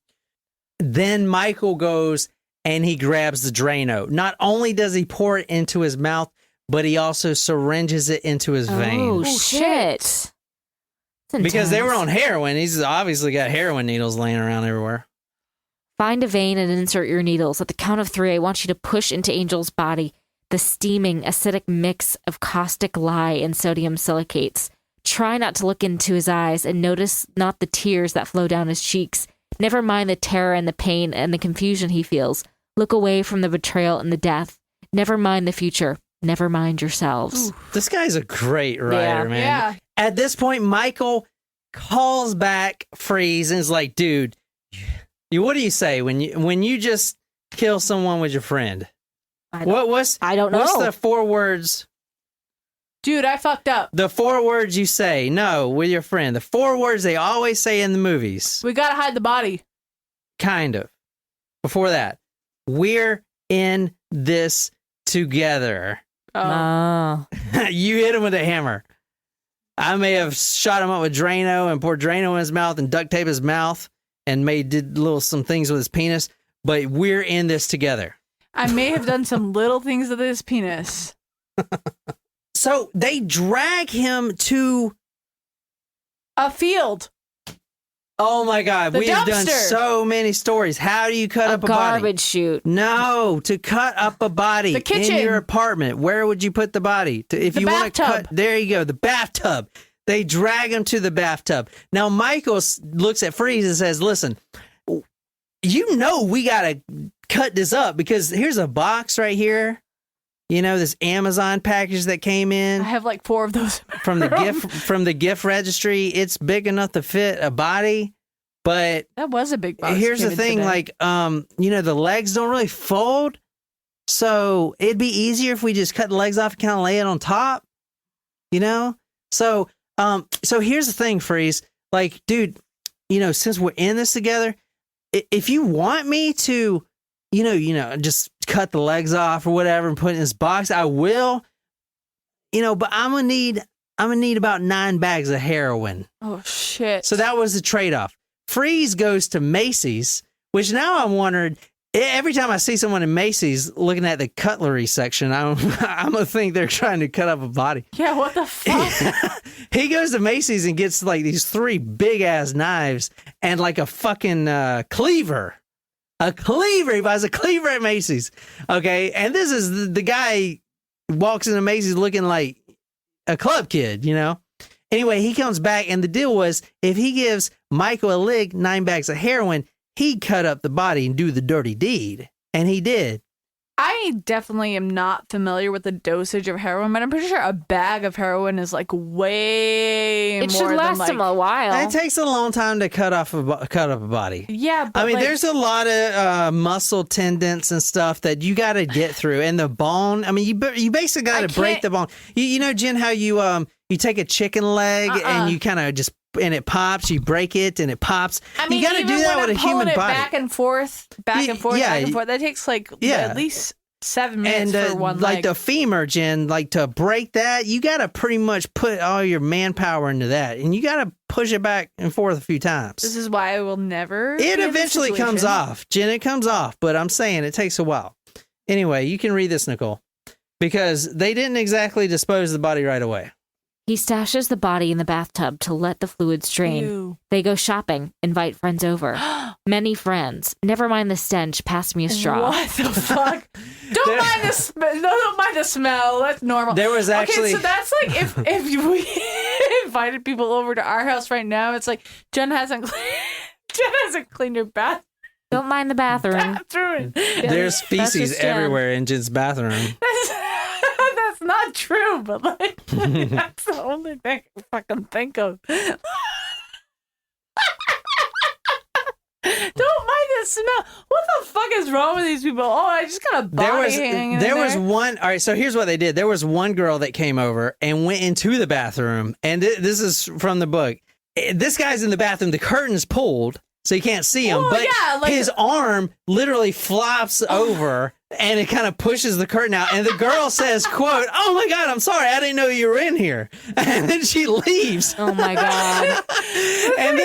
Then Michael goes and he grabs the Drano. Not only does he pour it into his mouth, but he also syringes it into his veins. Oh, shit. Because they were on heroin. He's obviously got heroin needles laying around everywhere. Find a vein and insert your needles. At the count of 3, I want you to push into Angel's body the steaming, acidic mix of caustic lye and sodium silicates. Try not to look into his eyes and notice not the tears that flow down his cheeks. Never mind the terror and the pain and the confusion he feels. Look away from the betrayal and the death. Never mind the future. Never mind yourselves. Ooh, this guy's a great writer, man. Yeah. At this point, Michael calls back Freeze and is like, dude, what do you say when you just kill someone with your friend? I don't know. What's the 4 words? Dude, I fucked up. The 4 words you say, no, with your friend. The 4 words they always say in the movies. We gotta hide the body. Kind of. Before that, we're in this together. Oh. You hit him with a hammer. I may have shot him up with Drano and poured Drano in his mouth and duct tape his mouth and did some things with his penis, but we're in this together. I may have done some little things with his penis. So they drag him to a field. Oh my God, we have done so many stories. How do you cut up a body? Garbage chute. No, to cut up a body The kitchen. in your apartment. Where would you put the body? If The you want to bathtub. cut, there you go, the bathtub. They drag him to the bathtub. Now Michael looks at Freeze and says, "Listen, you know we gotta cut this up because here's a box right here. You know this Amazon package that came in. I have like 4 of those from the gift registry. It's big enough to fit a body, but that was a big box. here's the came in thing: today. the legs don't really fold, so it'd be easier if we just cut the legs off and kind of lay it on top. So here's the thing, Freeze. Like, dude, since we're in this together, if you want me to, just cut the legs off or whatever and put it in this box, I will. But I'm gonna need about 9 bags of heroin. Oh shit! So that was the trade-off. Freeze goes to Macy's, which now I'm wondering. Every time I see someone in Macy's looking at the cutlery section, I'm gonna think they're trying to cut up a body. Yeah, what the fuck? He goes to Macy's and gets like these 3 big ass knives and like a fucking cleaver. A cleaver. He buys a cleaver at Macy's. Okay, and this is the guy walks into Macy's looking like a club kid, Anyway, he comes back and the deal was if he gives Michael Alig 9 bags of heroin, he'd cut up the body and do the dirty deed. And he did. I definitely am not familiar with the dosage of heroin, but I'm pretty sure a bag of heroin is like way It more should than last like, him a while. It takes a long time to cut up a body. Yeah, but I mean, there's a lot of muscle tendons and stuff that you got to get through, and the bone. I mean, you basically got to break the bone. You know, Jen, how you take a chicken leg and you kind of just. And it pops, you break it, and it pops. I mean, you got to do that with a human body. Back and forth, back and forth. That takes like at least 7 minutes for one like leg. the femur, Jen, like to break that, you got to pretty much put all your manpower into that, and you got to push it back and forth a few times. This is why I will never. It eventually comes off, Jen. It comes off, but I'm saying it takes a while. Anyway, you can read this, Nicole, because they didn't exactly dispose of the body right away. He stashes the body in the bathtub to let the fluids drain. Ew. They go shopping, invite friends over. Many friends. Never mind the stench. Pass me a straw. What the fuck? Don't mind the smell. That's normal. There was actually so that's like if we invited people over to our house right now, it's like Jen hasn't cleaned her bath. Don't mind the bathroom. There's feces everywhere in Jen's bathroom. That's not true, but like that's the only thing I fucking think of. Don't mind the smell. What the fuck is wrong with these people? Oh, I just got a body hanging in there. There was one. All right, so here's what they did. There was one girl that came over and went into the bathroom, and this is from the book. This guy's in the bathroom. The curtain's pulled, so you can't see him. Well, but yeah, like- his arm literally flops over, and it kind of pushes the curtain out. And the girl says, "quote Oh my God, I'm sorry, I didn't know you were in here." And then she leaves. Oh my God. and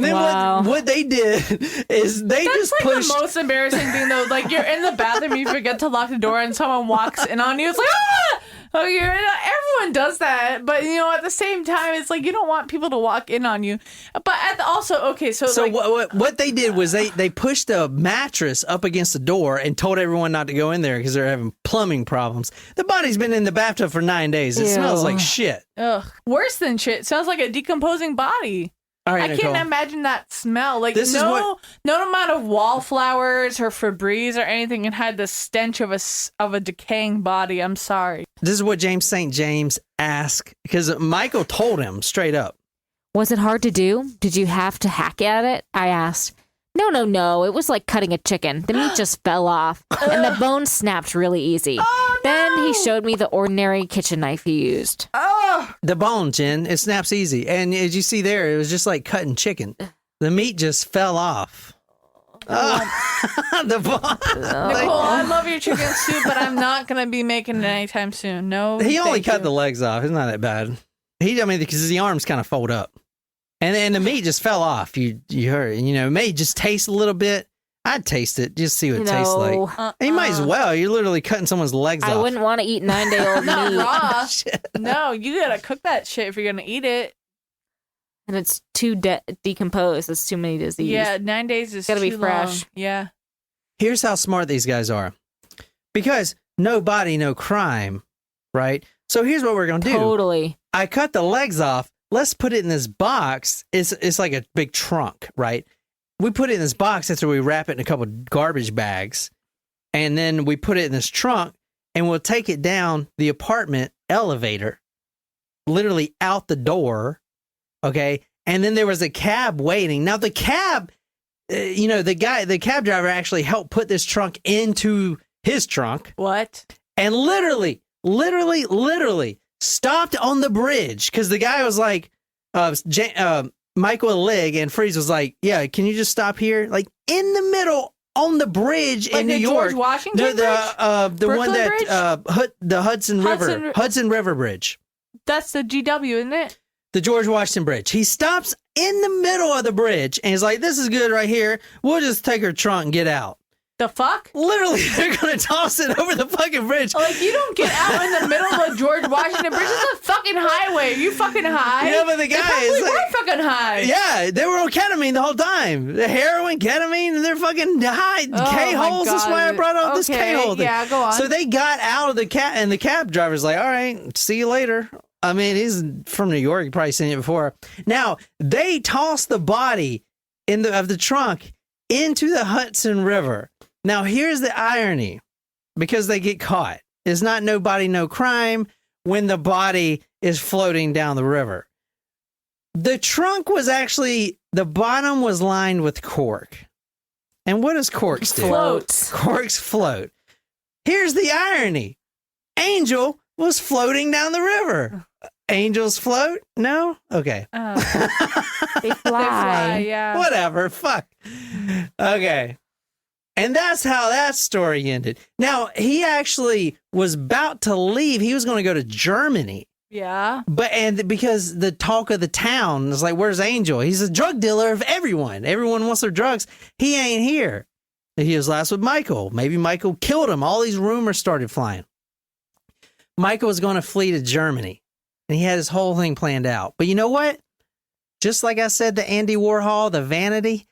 then Wow. what they did is they That's just like pushed. the most embarrassing thing, though. Like, you're in the bathroom, you forget to lock the door, and someone walks in on you. It's like, ah! Oh, everyone does that, but at the same time, it's like you don't want people to walk in on you. But also, okay, so like, what they did was they pushed a mattress up against the door and told everyone not to go in there because they're having plumbing problems. The body's been in the bathtub for 9 days. It smells like shit. ugh, worse than shit. It sounds like a decomposing body. All right, I Nicole. can't imagine that smell. Like This is no amount of wallflowers or Febreze or anything can hide the stench of a decaying body. I'm sorry. This is what James St. James asked because Michael told him straight up. Was it hard to do? Did you have to hack at it? I asked. No. It was like cutting a chicken. The meat just fell off, and the bone snapped really easy. Oh, no! Then he showed me the ordinary kitchen knife he used. Oh, The bone, Jen, it snaps easy. And as you see there, it was just like cutting chicken. The meat just fell off. The bone. Nicole, I love your chicken soup, but I'm not gonna be making it anytime soon. No, He only thank cut you. the legs off. It's not that bad. Because the arms kind of fold up. And the meat just fell off. You heard, it may just taste a little bit. I'd taste it, just see what it tastes like. And you might as well. You're literally cutting someone's legs I off. wouldn't want to eat 9-day-old Not meat. raw. No, you gotta cook that shit if you're gonna eat it. And it's too decomposed. It's too many diseases. Yeah, 9 days is Gotta be too fresh. long. Yeah. Here's how smart these guys are. Because no body, no crime, right? So here's what we're going to do. Totally. I cut the legs off. Let's put it in this box. It's like a big trunk, right? We put it in this box after we wrap it in a couple of garbage bags. And then we put it in this trunk and we'll take it down the apartment elevator, literally out the door. Okay. And then there was a cab waiting. Now the cab, the cab driver actually helped put this trunk into his trunk. What? And literally stopped on the bridge because the guy was like, Michael Alig, and Freeze was like, "Yeah, can you just stop here?" Like in the middle on the bridge Like in the New York, George Washington the one Brooklyn that Bridge? the Hudson River Bridge, That's the GW, isn't it? the George Washington Bridge. He stops in the middle of the bridge and he's like, "This is good right here. We'll just take her trunk and get out." The fuck? Literally, they're gonna toss it over the fucking bridge. Like, you don't get out in the middle of the George Washington Bridge. It's a fucking highway. Are you fucking high? Yeah, but the They guy probably is like, were fucking high. yeah, they were on ketamine the whole time. The heroin, ketamine, and they're fucking high Oh, K-holes. my That's why I God. brought up this Okay, K-hole thing. yeah, go on. So they got out of the cab, and the cab driver's like, "All right, see you later." I mean, he's from New York. You've probably seen it before. Now, they tossed the body of the trunk into the Hudson River. Now, here's the irony, because they get caught. It's not no body, no crime when the body is floating down the river. The trunk was actually, the bottom was lined with cork. And what does corks do? Floats. Corks float. Here's the irony. Angel was floating down the river. Angels float? No? Okay. They fly. They fly, yeah. Whatever. Fuck. Okay. And that's how that story ended. Now, he actually was about to leave. He was going to go to Germany. Yeah. Because the talk of the town is like, where's Angel? He's a drug dealer of everyone. Everyone wants their drugs. He ain't here. He was last with Michael. Maybe Michael killed him. All these rumors started flying. Michael was going to flee to Germany, and he had his whole thing planned out. But you know what? Just like I said to Andy Warhol, the vanity,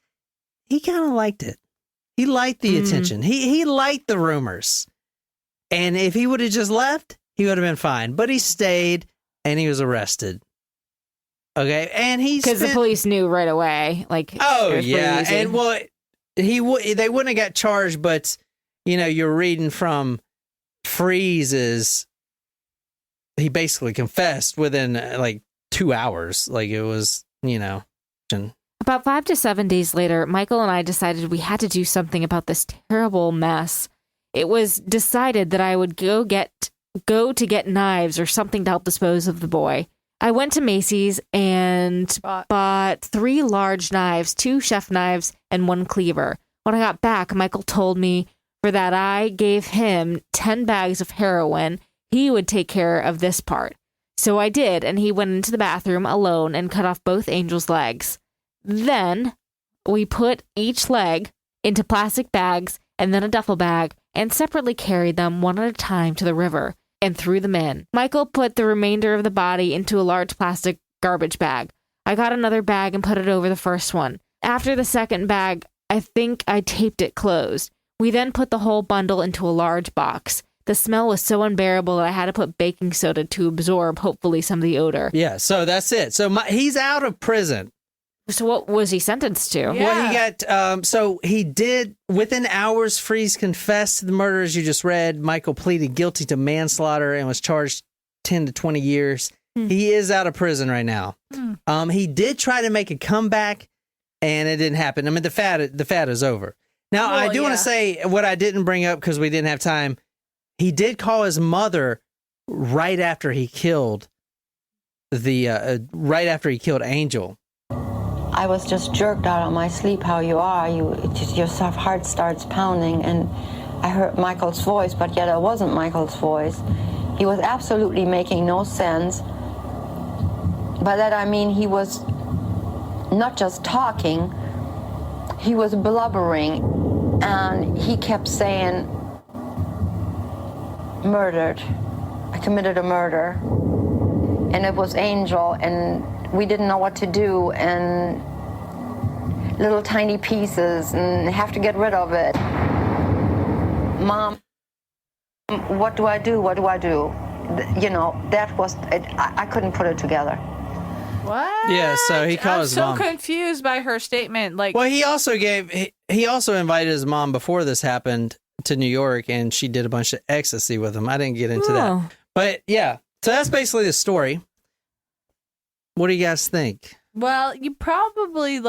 he kind of liked it. He liked the attention. He liked the rumors. And if he would have just left, he would have been fine. But he stayed, and he was arrested. Okay, and because the police knew right away. Like, oh it was pretty yeah, easy. and well, they wouldn't have got charged, but you're reading from Freeze's. He basically confessed within like 2 hours. Like it was, About 5 to 7 days later, Michael and I decided we had to do something about this terrible mess. It was decided that I would go to get knives or something to help dispose of the boy. I went to Macy's and bought 3 large knives, 2 chef knives, and 1 cleaver. When I got back, Michael told me for that I gave him 10 bags of heroin. He would take care of this part. So I did, and he went into the bathroom alone and cut off both Angel's legs. Then we put each leg into plastic bags and then a duffel bag and separately carried them one at a time to the river and threw them in. Michael put the remainder of the body into a large plastic garbage bag. I got another bag and put it over the first one. After the second bag, I think I taped it closed. We then put the whole bundle into a large box. The smell was so unbearable that I had to put baking soda to absorb, hopefully, some of the odor. Yeah, so that's it. So he's out of prison. So what was he sentenced to? Well, he got, so he did, within hours, Freeze confessed to the murder, as you just read. Michael pleaded guilty to manslaughter and was charged 10 to 20 years. He is out of prison right now. He did try to make a comeback, and it didn't happen. I mean, the fad is over. Now, I do want to say what I didn't bring up because we didn't have time. He did call his mother right after he killed Angel. I was just jerked out of my sleep. How you are, your heart starts pounding, and I heard Michael's voice, but yet it wasn't Michael's voice. He was absolutely making no sense. By that I mean he was not just talking, he was blubbering, and he kept saying, murdered. I committed a murder. And it was Angel, and we didn't know what to do, and little tiny pieces, and have to get rid of it. Mom, what do I do? What do I do? You know, that was it. I couldn't put it together. What? Yeah, so he called his mom. I'm so confused by her statement. Like, well, he also invited his mom before this happened to New York, and she did a bunch of ecstasy with him. I didn't get into that, but yeah. So that's basically the story. What do you guys think? well, you probably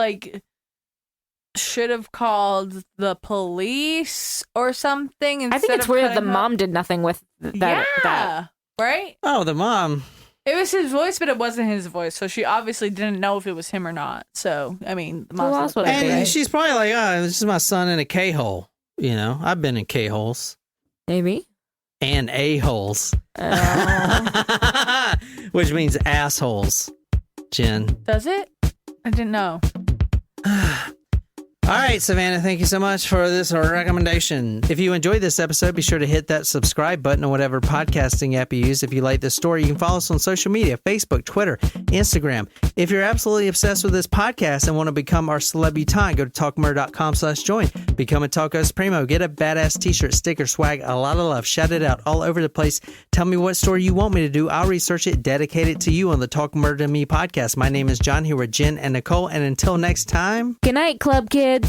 should have called the police or something. I think it's weird the mom did nothing with that. Yeah, right? Oh, the mom. It was his voice, but it wasn't his voice, so she obviously didn't know if it was him or not. So, I mean, the mom's and she's probably like, oh, this is my son in a K-hole. You know, I've been in K-holes. Maybe. And A-holes. Which means assholes, Jen. Does it? I didn't know. All right, Savannah, thank you so much for this recommendation. If you enjoyed this episode, be sure to hit that subscribe button on whatever podcasting app you use. If you like this story, you can follow us on social media, Facebook, Twitter, Instagram. If you're absolutely obsessed with this podcast and want to become our celebutant, go to talkmurder.com/join. Become a Talkos Primo. Get a badass t-shirt, sticker, swag, a lot of love. Shout it out all over the place. Tell me what story you want me to do. I'll research it, dedicate it to you on the Talk Murder to Me podcast. My name is John, here with Jen and Nicole. And until next time. Good night, club kids.